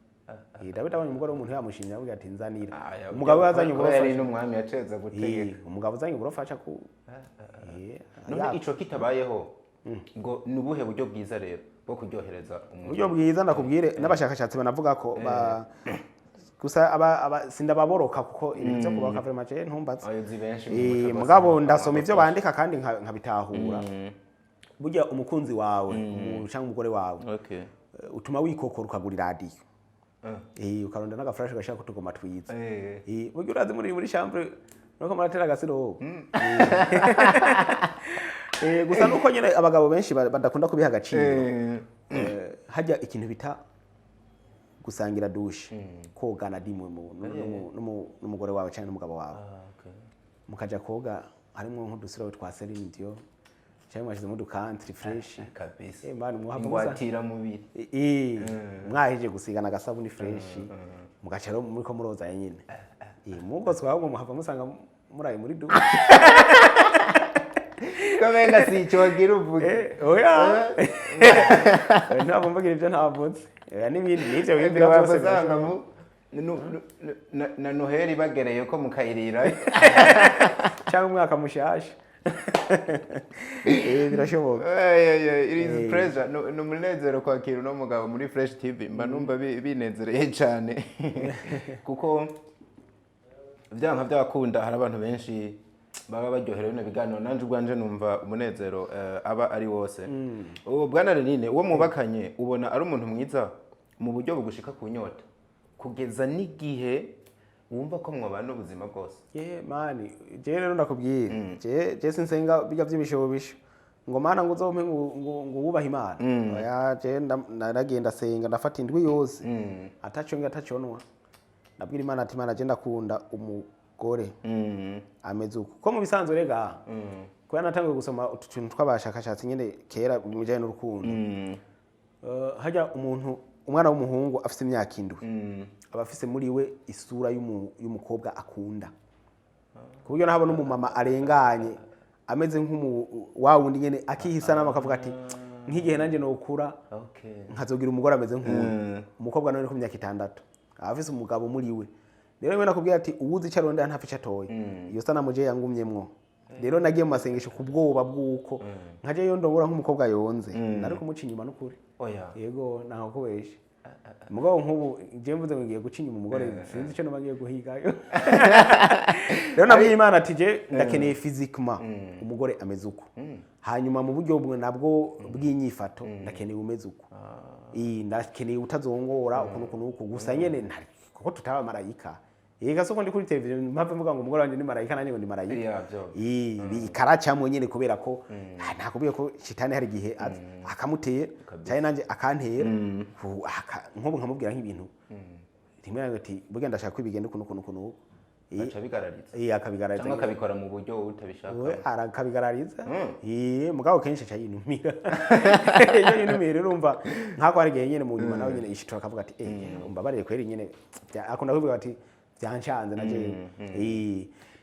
Dawidi abonye umugore w'umuntu yamushimye avuga ati nzanira umugabo yazanye uburofasha n'umwami yaceza gutegeka umugabo azanye uburofasha ku none ico kitabayeho ngo nubuhe buryo bwiza rero bwo kuryohereza umuntu buryo bwiza ndakubwire n'abashakashatsi banavuga ko gusa sindababoroka kuko ibintu byo kubaka vraiment je ntumbatse mugabo ndasoma ivyo bandika kandi nkabitahura burya umukunzi wawe cyangwa umugore wawe utuma wikokora ukagura radio ukaronda n'agafresh gashaka kutugoma twiza burya urazi muri chambre nuko muratera gasiro gusa nuko nyene abagabo benshi badakunda kubiha agaciro hajya ikintu bita gusangira dushe kogana dimwe n'umugore wawe cyangwa n'umugabo wawe mukaja koga harimo nk'udusiro twa Celine Dion cyangwa mwashize mu country fresh kabisa mani muhatira mubiri mwaheje gusigana gasabuni fresh mugacero muri ko muroza nyine mugo twahubwo muhava musanga muraye muri du kamenga si ico wagira uvuge oya ntabwo mvugira ibyo ntavuze n'ibindi n'ibyo wiyumvira byose na noheli bagereye ko mukayirira cyangwa umwaka mushasha birashoboka it is pleasure no munezero kwakira uno mugabo muri Fresh TV mba numva binezereye cyane kuko vyanka byakunda hari abantu benshi baba baryoherewe no biganiro nanje ubwanje numva umunezero aba ari wose uwo bwana Renine uwo mubakanye ubona ari umuntu mwiza mu buryo bugushika kunyota kugeza n'igihe wumva ko mwabana ubuzima bwose mani je rero ndakubwira je sinsenga bijya by'ibishobisho ngo mana ngo uzompe ngo wubaha imana oya je naragenda senga ndafata indwi yose ataconwa nabwira imana ati imana je ndakunda umugore ameze uko ko mu bisanzwe rega ko natangiye gusoma utuntu tw'abashakashatsi nyene kera mu bijanye n'urukundo hajya umuntu umwana w'umuhungu afite imyaka indwi aba afise muri we isura y'umukobwa akunda ku buryo nahabona umumama arenganye ameze wa wundi nyene akihisa nama akavuga ati nk'igihe nanje nokura nkazogira umugore ameze nk'uyu umukobwa none ku myaka 6 afise umugabo muri we rero mwe nakubwira ati uwuzi icyo aronda ntapfa icyo atoye iyo sana je yangumyemwo rero nagiye mu masengesho ku bwoba bw'uko nkaje yo ndobora nk'umukobwa yonze nari kumuca inyuma n'ukuri yego naho kubesha mugabo nk'ubu je mvuze ngo ngiye guca inyuma umugore sinzi icyo namagiye guhigayo rero nabwiye imana ati je ndakeneye physiquement umugore ameze uko hanyuma mu buryo bwe nabwo bw'inyifato ndakeneye umeze uko ndakeneye utazongora ukuntu gusa nyene ntari kuko tutaba marayika yega soko ndi kuri televiziyo mpamvu mvuga ngo umugore wanje ni marayika nanye ngo ni marayika ikaracamwe nyene kubera ko nakubwiye ko shitani hari gihe akamuteye cyane nanje akantera nkobu nkamubwira nk'ibintu rimwe ati burya ndashaka kwibigenda ukuntu aca bigarariza akabigarariza cyangwa akabikora mu buryo utabishaka arakabigarariza mugabo kenshi aca yinumira iyo yinumira urumva nkako hari gihe nyene mu nyuma nawe nyene ishitwa akavuga ati umbabarire kweri nyene akunda kuvuga ati byanshanze naje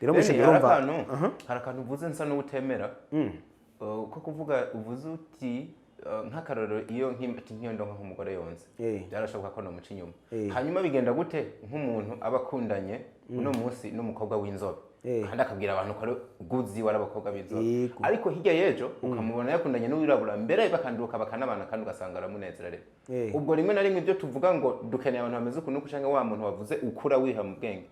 rero mushinga urumva hari akantu uvuze nsa n'utemera ko kuvuga uvuze uti nk'akarorero iyo nk'iyo ndonka nk'umugore yonze byarashoboka ko no muca inyuma hanyuma bigenda gute nk'umuntu aba akundanye uno munsi n'umukobwa w'inzobe kandi akabwira abantu ko ari guzi wari abakobwa b'inzobe ariko hirya y'ejo ukamubona yakundanye n'uwirabura mbere bakanduka bakanabana kandi ugasanga aramunezerewe ubwo rimwe na rimwe ibyo tuvuga ngo dukeneye abantu bameze ukuntu cyangwa wa muntu wavuze ukura wiha mu bwenge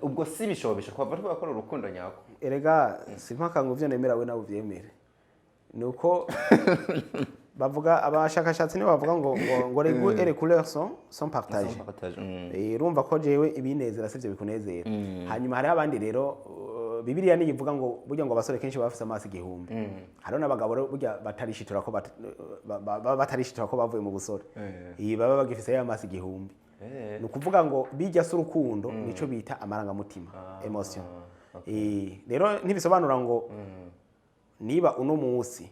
ubwo si bishobisha twava twakora urukundo nyako erega simpaka ngo ivyo nemera we nawe uvyemere nuko bavuga abashakashatsi nibo bavuga ngo les couleurs sont partagées urumva ko jewe ibinezera sivyo bikunezera hanyuma hari abandi rero Bibiliya niyivuga ngo burya ngo abasore kenshi bafise amaso igihumbi hariho n'abagabo rero burya batarishitura ko batarishitura ko bavuye mu busore baba bagifise ya amaso igihumbi ni ukuvuga ngo bijya se urukundo nico bita amarangamutima emotion rero ntibisobanura ngo niba uno munsi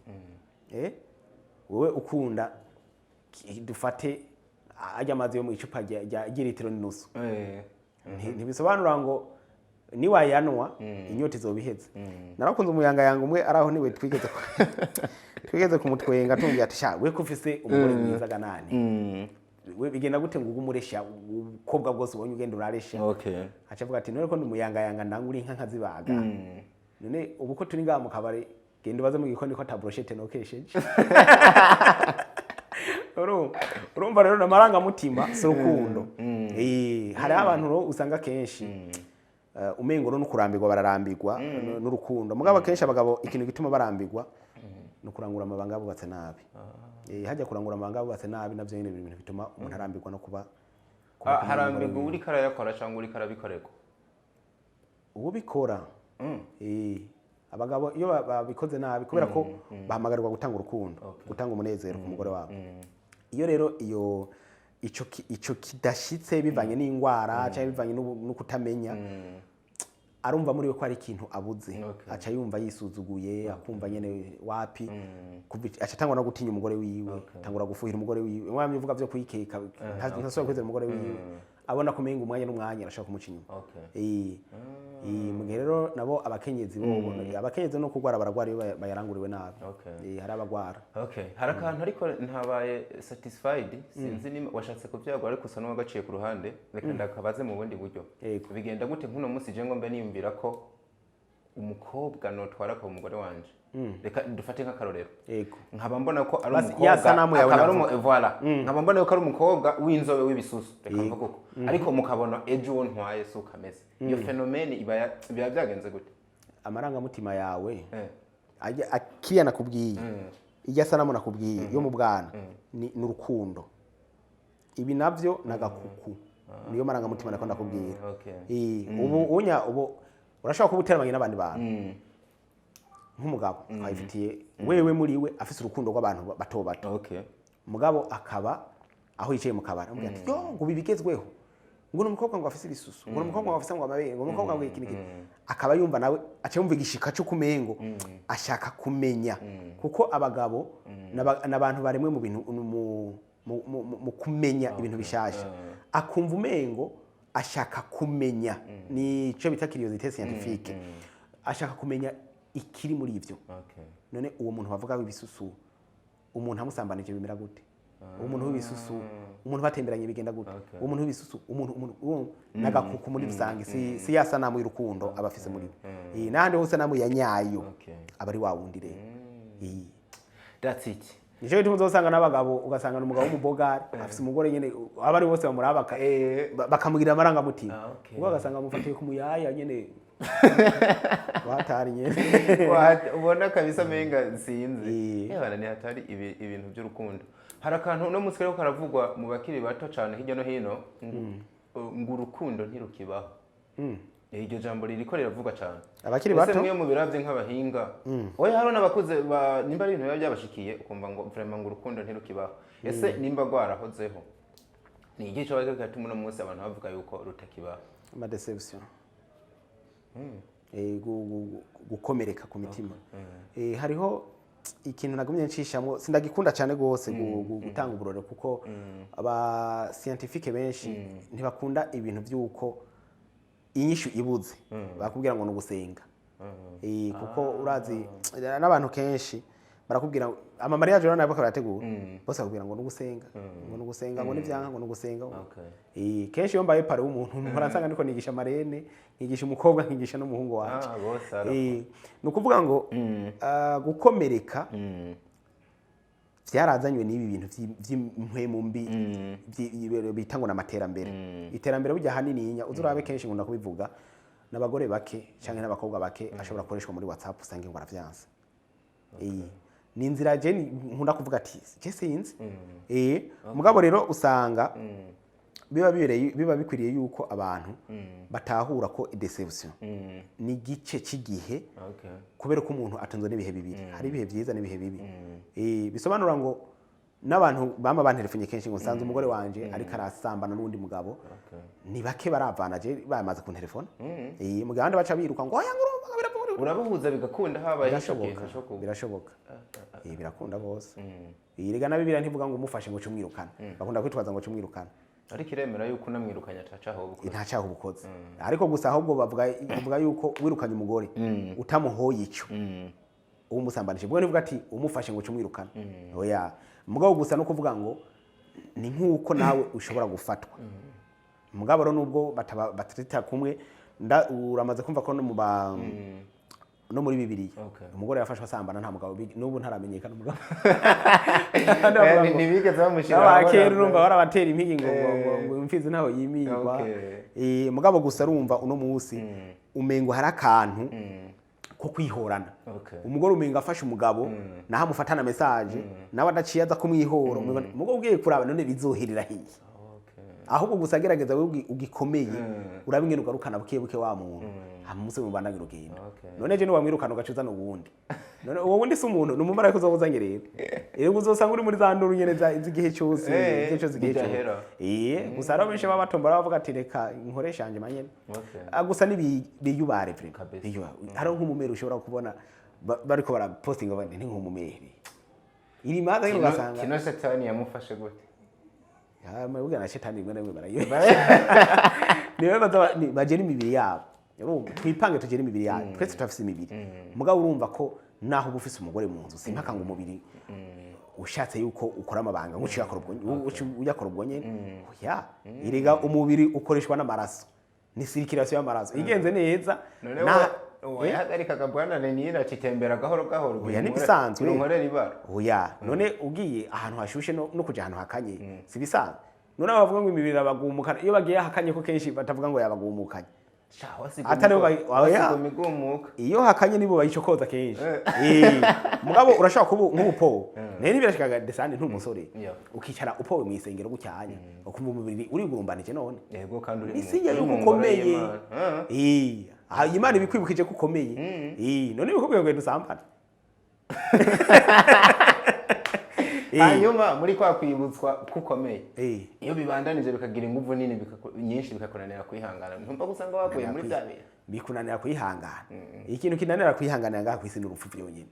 wowe ukunda dufate ajya amazi yo mu icupa rya litiro n'inusu ntibisobanura ngo niwayanwa inyota izobiheze narakunze umuyangayanga umwe araho niwe twigeze kumutwenga tumbye ati sha we kufise umugore mwiza ganani we bigenda gute ngo umuresha ukobwa bwose ubonye ugenda uraresha acavuga ati none ko ndi umuyangayanga ndangura inka nkazibaga none ubu ko turi ngaha mu kabare genda ubaze mu gikoni ko ata brochette nokesheje urumva rero n'amarangamutima si urukundo hari abantu rero usanga kenshi umengo no kurambirwa bararambirwa n'urukundo mugabo kenshi abagabo ikintu gituma barambirwa no kurangura amabanga bubatse nabi hajya kurangura amabanga bubatse nabi navyo nyene ibintu bituma umuntu arambirwa no kuba harambirwa uri karayakora cyangwa uri karabikoreko uwo bikora abagabo iyo babikoze nabi kubera ko bahamagarirwa gutanga urukundo gutanga umunezero ku mugore wabo iyo rero ico kidashitse bivanye n'ingwara cyangwa bivanye no kutamenya arumva muri we ko ari ikintu abuze aca yumva yisuzuguye akumva nyene wapi aca tangwa no gutinya umugore wiwe tangura gufuhira umugore wiwe mwamye uvuga byo kuyikeka ntasubira kwizera umugore wiwe abona kumenga umwanya n'umwanya arashaka kumuca inyuma. Okay. Mugihe rero nabo abakenyezi bo abakenyezi no kugwara baragwara iyo bayaranguriwe nabi. Okay. Hari abagwara. Okay. Hari akantu ariko ntabaye satisfied sinzi ni washatse kuvyagwa ariko usa n'uwagaciye ku ruhande reka ndakabaze mu bundi buryo. Bigenda gute nkuno musi je ngo mbe niyumvira ko umukobwa notwara ko umugore wanje reka dufate nk'akarorero nkaba mbona ko ari umukobwa voilà nkaba mbona ko ari umukobwa w'inzobe w'ibisusu reka mvuga uko ariko mukabona ejo uwo ntwaye so kameze iyo fenomene iba byagenze gute amarangamutima yawe akiriya nakubwiye ijya sanamu nakubwiye yo mu bwana ni urukundo ibi navyo nagakuku niyo marangamutima nako ndakubwira ubu urashaka kubuteramanye n'abandi bantu nk'umugabo ayifitiye wewe muri we afise urukundo rw'abantu bato bato mugabo akaba aho yicaye mu kabara amubwira ati yo ngo bibigezweho ngo n'umukobwa ngo afise ibisusu ngo n'umukobwa ngo afise ngo amabere ngo umukobwa ngo ikindi akaba yumva nawe aca yumva igishika cyo kumengo ashaka kumenya kuko abagabo n'abantu baremwe mu bintu mu kumenya ibintu bishasha akumva umengo ashaka kumenya ni cyo bita curiosité scientifique ashaka kumenya ikiri muri ivyo none uwo muntu bavuga w'ibisusu umuntu amusambanije bimera gute uwo muntu w'ibisusu umuntu batemberanye bigenda gute uwo muntu w'ibisusu umuntu nagakuku muri rusange si yasa namu y'urukundo abafise muri nande hose namu ya nyayo abari wawundi rero that's it nico gituma uzosanga n'abagabo ugasanga n'umugabo w'umubogari afise umugore nyene abari bose bamurabaka bakamugira amarangamutima ubwo agasanga amufatiye ku muyaya nyene watari nyene ubona kabisa menga sinzi bana ni hatari ibintu by'urukundo hari akantu no muswe rero karavugwa mu bakiri bato cyane hirya no hino ngo urukundo ntirukibaho iryo jambo ririko riravuga cyane abakiri bato mwe mu biravye nk'abahinga oya haro n'abakuze nimba ari ibintu biba byabashikiye ukumva ngo vraiment ngo urukundo ntirukibaho ese nimba gwarahozeho ni igice cyo gatuma no munsi abantu bavuga yuko rutakibaho ama deception gukomereka ku mitima hariho ikintu nagumye ncishamwo sindagikunda cyane gose gutanga uburore kuko aba scientifique benshi ntibakunda ibintu byuko inyishu ibuze bakubwira ngo nugusenga kuko urazi n'abantu kenshi barakubwira ama mariage rero nabo barategura bose bakubwira ngo nugusenga ngo nivyanka ngo nugusenga kenshi yo mbaye pare w'umuntu mpora ndiko nigisha marene nkigisha umukobwa nkigisha n'umuhungu wanje nukuvuga ngo gukomereka vyarazanywe n'ibi bintu vy'impwemu mbi bita ngo n'amaterambere iterambere burya hanininya uzurabe kenshi ngunda kubivuga n'abagore bake canke n'abakobwa bake ashobora gukoreshwa muri WhatsApp usange ngo aravyanza ni inzira je nkunda kuvuga ati je sinzi mugabo rero usanga biba bikwiriye yuko abantu batahura ko deception ni gice cy'igihe kubera ko umuntu atunzwe n'ibihe bibiri hari ibihe byiza n'ibihe bibi bisobanura ngo n'abantu bama banterefonye kenshi ngo nsanze umugore wanje ariko arasambana n'undi mugabo ni bake baravana je bamaze ku telefone mu gahanda baca biruka ngo oya ngurumva urabahuza bigakunda habaye birashoboka birakunda bose rega na Bibiliya ntivuga ngo umufashe ngo cumwirukana bakunda kwitwaza ngo cumwirukana ariko iremera yuko unamwirukanya ntacaho ubukoze ariko gusa ahubwo bavuga yuko wirukanye umugore utamuhoye ico uwo musambanije bwo nivuga ati umufashe ngo cumwirukana oya mugabo gusa no kuvuga ngo ni nkuko nawe ushobora gufatwa mugabo rero nubwo batatita kumwe uramaze kumva ko no muri Bibiliya umugore yafashwe asambana nta mugabo nubu ntaramenyekana umugabo nibigeze bamushira abakera urumva barabatera impigi ngo imfizi naho yimigwa mugabo gusa urumva uno munsi umengo hari akantu ko kwihorana umugore umenga afashe umugabo naho amufatana message nawe adaciye aza kumwihora umugabo ugiye kuraba none bizoherera hiye ahubwo gusa gerageza wewe ugikomeye urabingene ugarukana buke wa muntu hamuse mu bandagira ugenda none je ni wamwirukana ugacuza n'ubundi none uwo wundi si umuntu numumara ko uzobuzanye rero uzosanga uri muri za nduru nyene igihe cyose gusa rero benshi babatombora bavuga ati reka inkoreshanje manyene gusa ni biyubare hari nk'umumere ushobora kubona bariko bara posting bandi ni nk'umumere iri maza ugasanga kino satani yamufashe gute Mwebwe na shetani rimwe na rimwe barayiwe niwe bagera imibiri yabo twipange tugera imibiri yabo twese turafise imibiri mugabo urumva ko naho uba ufise umugore mu nzu simpaka ngo umubiri ushatse yuko ukora amabanga uyakora ubwo nyene oya irega umubiri ukoreshwa n'amaraso ni circulation y'amaraso igenze neza yahagarika akabwana nira kitembera gahoro gahoro oya nibisanzwe nkorera ibara oya none ugiye ahantu hashushe no kuja ahantu hakanye sibisanzwe none bavuga ngo imibiri abagumuka iyo bagiye hakanye ko kenshi batavuga ngo yabagumukanye atari iyo hakanye nibo bayicokoza kenshi mugabo urashaka kuba nk'ubupo nene birashikaga desande ntumusore ukicara upowe mu isengero gucyanya ukumva umubiri urigurumbanije none yego kandi uri isi yo gukomeye Imana ibikwibukije ko ukomeye none bikubwiye ngo dusambane hanyuma muri kwa kwibutswa kukomeye iyo bibandanije bikagira ingufu nini nyinshi bikakunanira kwihangana ntumva gusanga wakuye muri bya bihe bikunanira kwihangana ikintu kinanira kwihangana ngaha kwisi n'urupfu byonyine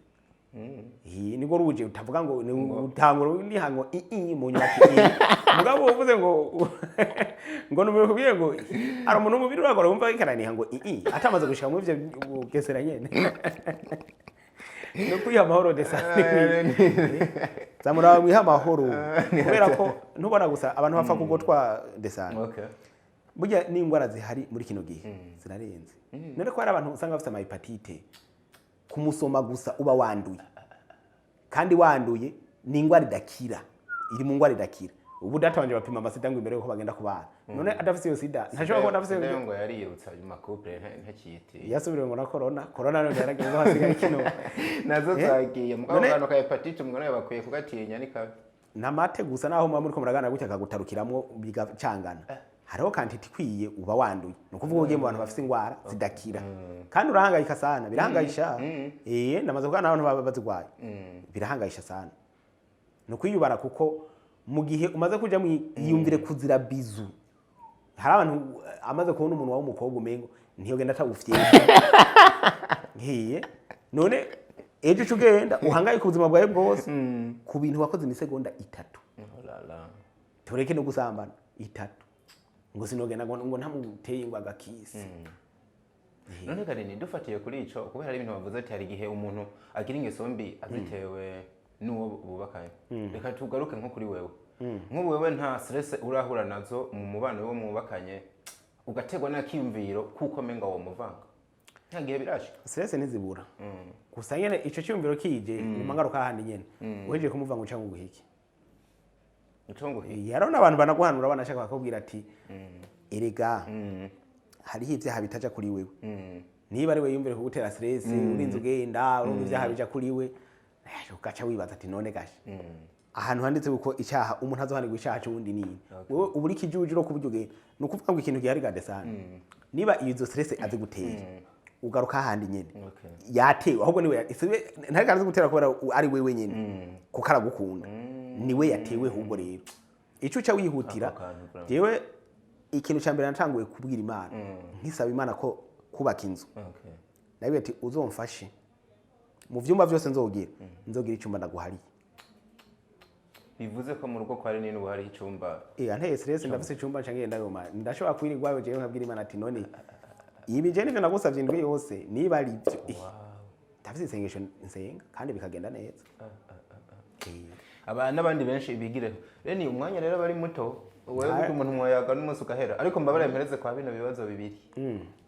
niko ruje utavuga ngo utangura nihango mu nyubako mugabo uvuze ngo numero kubiye ngo ari umuntu mubiri wakora wumva ikaraniha ngo atamaze gushika mu byo bugesera nyene no kwiha amahoro desane zamura mwiha amahoro kubera ko ntubona gusa abantu bapfa kugotwa desane burya n'ingwara zihari muri kino gihe zirarenze none ko hari abantu usanga bafite amahepatite kumusoma gusa uba wanduye kandi wanduye ni ingwara idakira iri mu ngwara idakira ubu datanje bapima amasida ngo imbere yuko bagenda kubana none adafite iyo sida ntashobora kubona afite iyo ngo yariyirutsa mu couple ntakiyiti yasubiriwe ngo na corona none yaragiye ngo hasigaye kino nazo zagiye mugabo abantu ka hepatite umwana yabakwiye kugatinya ni kabi namate gusa naho muba muri ko muragana gutya kagutarukiramwo bigacangana hariho kantiti ikwiye uba wanduye ni ukuvuga ugiye mu bantu bafite ingwara zidakira kandi urahangayika sana birahangayisha namaze kuvuga n'abantu bazigwaye birahangayisha sana ni ukwiyubara kuko mu gihe umaze kuja yiyumvire kuzira bizu hari abantu amaze kubona umuntu w'umukobwa umengo ntiyogenda atagufye none ejo cugenda uhangayika ubuzima bwawe bwose ku bintu wakoze imisegonda 3 tureke no gusambana 3 ngo sinogenda ngo ntamuteye ngo agakisi none Kareni dufatiye kuri ico kubera ari ibintu bavuze ati hari gihe umuntu agira ingeso mbi azitewe nuwo bubakanye reka tugaruke nko kuri wewe nk'ubu wewe nta stress urahura nazo mu mubano wo mubakanye ugategwa n'akiyumviro kuko menga wo muvanga nta gihe birashika stress ntizibura gusa nyene ico cyumviro kije nyuma ngaruka handi nyene uheje kumuva ngo cyangwa guhiki yarona abantu banaguhanura banashaka bakubwira ati erega hariho ivyaha bitaja kuri wewe niba ari we yumvire kugutera stress urinze ugenda urumva ivyaha bija kuri we ugaca wibaza ati none gashe ahantu handitse uko icyaha umuntu azohanirwa icyaha cy'ubundi nini wowe uburi kijujiro kuburyo ugenda no kuvuga ngo ikintu gihari gadesana niba izo stress azi guteye ugaruka handi nyene yatewe ahubwo niwe ntari kanze gutera kubera ari wewe nyene kuko aragukunda niwe yatewe ahubwo rero ico uca wihutira jewe ikintu cyambere natanguye kubwira Imana nkisaba Imana ko kubaka inzu nawe ati uzomfashe mu vyumba byose nzogira icyumba ndaguhari bivuze ko mu rugo kwari nini ubuhari icyumba anteye stress ndafise icyumba ncangiye ndayoma ndashobora kwirirwayo jewe nkabwira Imana ati none ibi je nivyo nagusavye indwi yose niba ari byo ndafise isengesho nsenga kandi bikagenda neza aba nabandi benshi bigireho reni umwanya rero bari muto wewe umuntu mwayaga n'umunsi ugahera ariko mbabara impereze kwa bino bibazo bibiri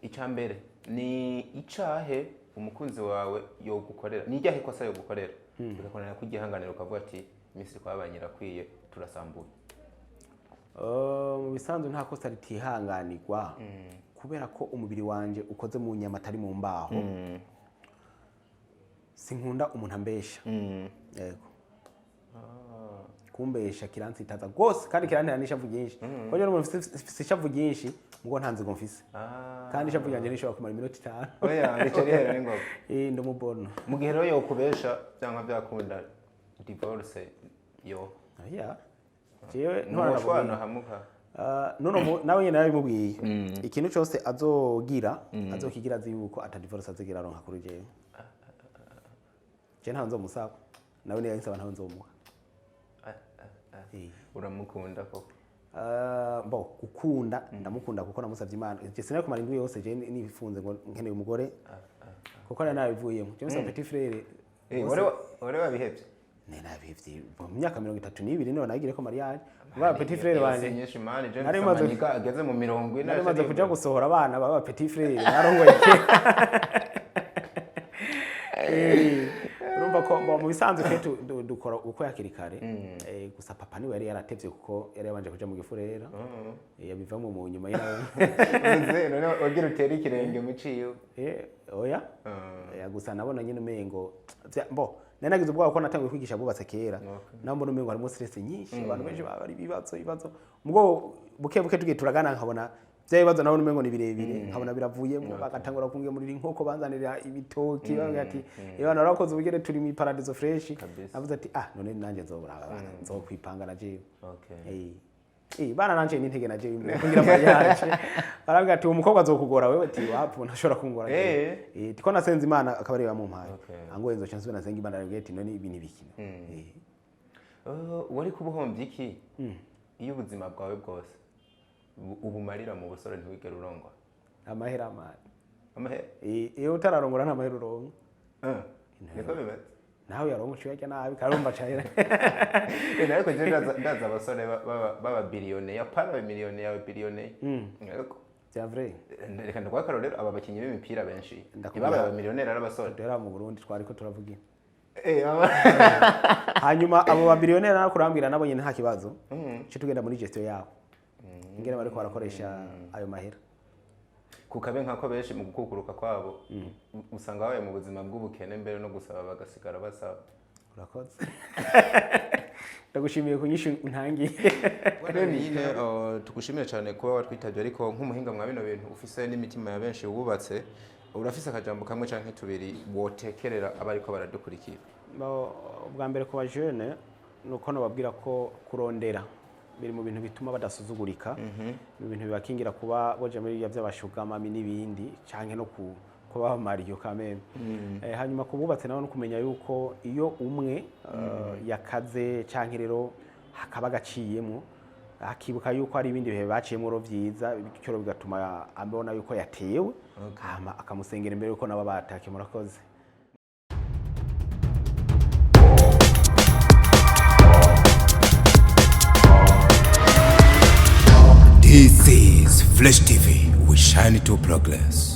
icambere ni icahe umukunzi wawe yo gukorera ni ryahe kosa yo gukorera bikakonera kugihanganira ukavuga ati imisi kwabanyira kwiye turasambuye mu bisanzwe nta kosa ritihanganirwa kubera ko umubiri wanje ukoze mu nyama atari mu mbaho sinkunda umuntu ambesha yego kumbesha kiransitaza gose kandi kirantera n'ishavu ryinshi ko rero umuntu ufite ishavu ryinshi ngo ntanze ngo mfise kandi ishavu ryanje nishobora kumara iminota 5 oya ndice rero n'ingoga ndumubona mu gihe rero yo kubesha cyangwa byakunda divorce yo oya jewe ntwarabona hamuka none nawe nyene nabimubwiye ikintu cyose azokigira azi yuko ata divorce azigira ronka kuri jewe je nta nzomusaba nawe niyo yansaba nta nzomuha uramukunda koko gukunda ndamukunda kuko namusavye Imana je sinari kumara indwi yose je nifunze ngo nkeneye umugore kuko nari nabivuyemo je musaba petit frère ore wabihevye nabivye mu myaka 32 none nagire ko mariage ba petit frère banje nyinshi mani je nsamanika ageze mu 40 nari maze kuja gusohora abana baba petit frère narongoye urumva ko mu bisanzwe ketu dukora uko yakirikare gusa papa niwe yari yaratevye kuko yari yabanje kuja mu gifurera yabivamo mu nyuma yawe none ogira utera ikirenge mu ciyo oya gusa nabona nyine umengo nenagize ubwoba ko natangiye kwigisha bubatse kera nambona umengo harimo stress nyinshi abantu benshi bari ibibazo mubwo buke tugiye turagana nkabona bya bibazo nawe umengo ni birebire nkabona biravuyemo bagatangura kungemurira inkoko banzanira ibitoki bagati ibana barakoze ubugere turi mu paradiso fresh navuze ati none nanje nzobura abana nzokwipanga na jewe bana nanje n'intege na jewe kugira mariage baravuga ati umukobwa azokugora wewe ati wapu ntashobora kungora tiko nasenze Imana akaba ari bamumpaye angoye nzo chance nasenga Imana aravuga ati none ibintu bikina wari kubuhombye iki iyo ubuzima bwawe bwose ubumarira mu busore ntiwigera urongwa amahera iyo utararongora nta mahera urongo niko bibaza nawe yarongo cyuya nabi karumba cyane ariko je ndaza abasore baba billione ya para miliyoni ya billione ariko c'est vrai reka ndakwakarorero aba bakinyi b'imipira benshi ibaba aba millionaire arabasore dera mu Burundi twariko turavugira hanyuma abo ba billionaire nakurambira nabo nyine nta kibazo cyo tugenda muri gestion yabo ingene bariko barakoresha ayo mahera kukabe nkako benshi mu gukukuruka kwabo usanga baye mu buzima bw'ubukene mbere no gusaba bagasigara basaba urakoze ndagushimiye kunyisha ntangiye nyine tugushimire cyane kuba watwitabye ariko nk'umuhinga mwa bino bintu ufise n'imitima ya benshi wubatse urafise akajambo kamwe canke tubiri wotekerera abariko baradukurikira ubwa mbere ku ba jeune nuko nababwira ko kurondera biri mu bintu bituma badasuzugurika mu bintu bibakingira kuba boje muri ya by'abashugamami n'ibindi canke no kuba Mario kameme hanyuma kububatse nawe no kumenya yuko iyo umwe yakaze canke rero hakaba gaciyemo akibuka yuko ari ibindi bihe baciyemo ro vyiza bityo bigatuma ambona yuko yatewe kama akamusengera imbere yuko nabo batake murakoze. This is Flash TV. We shine to progress.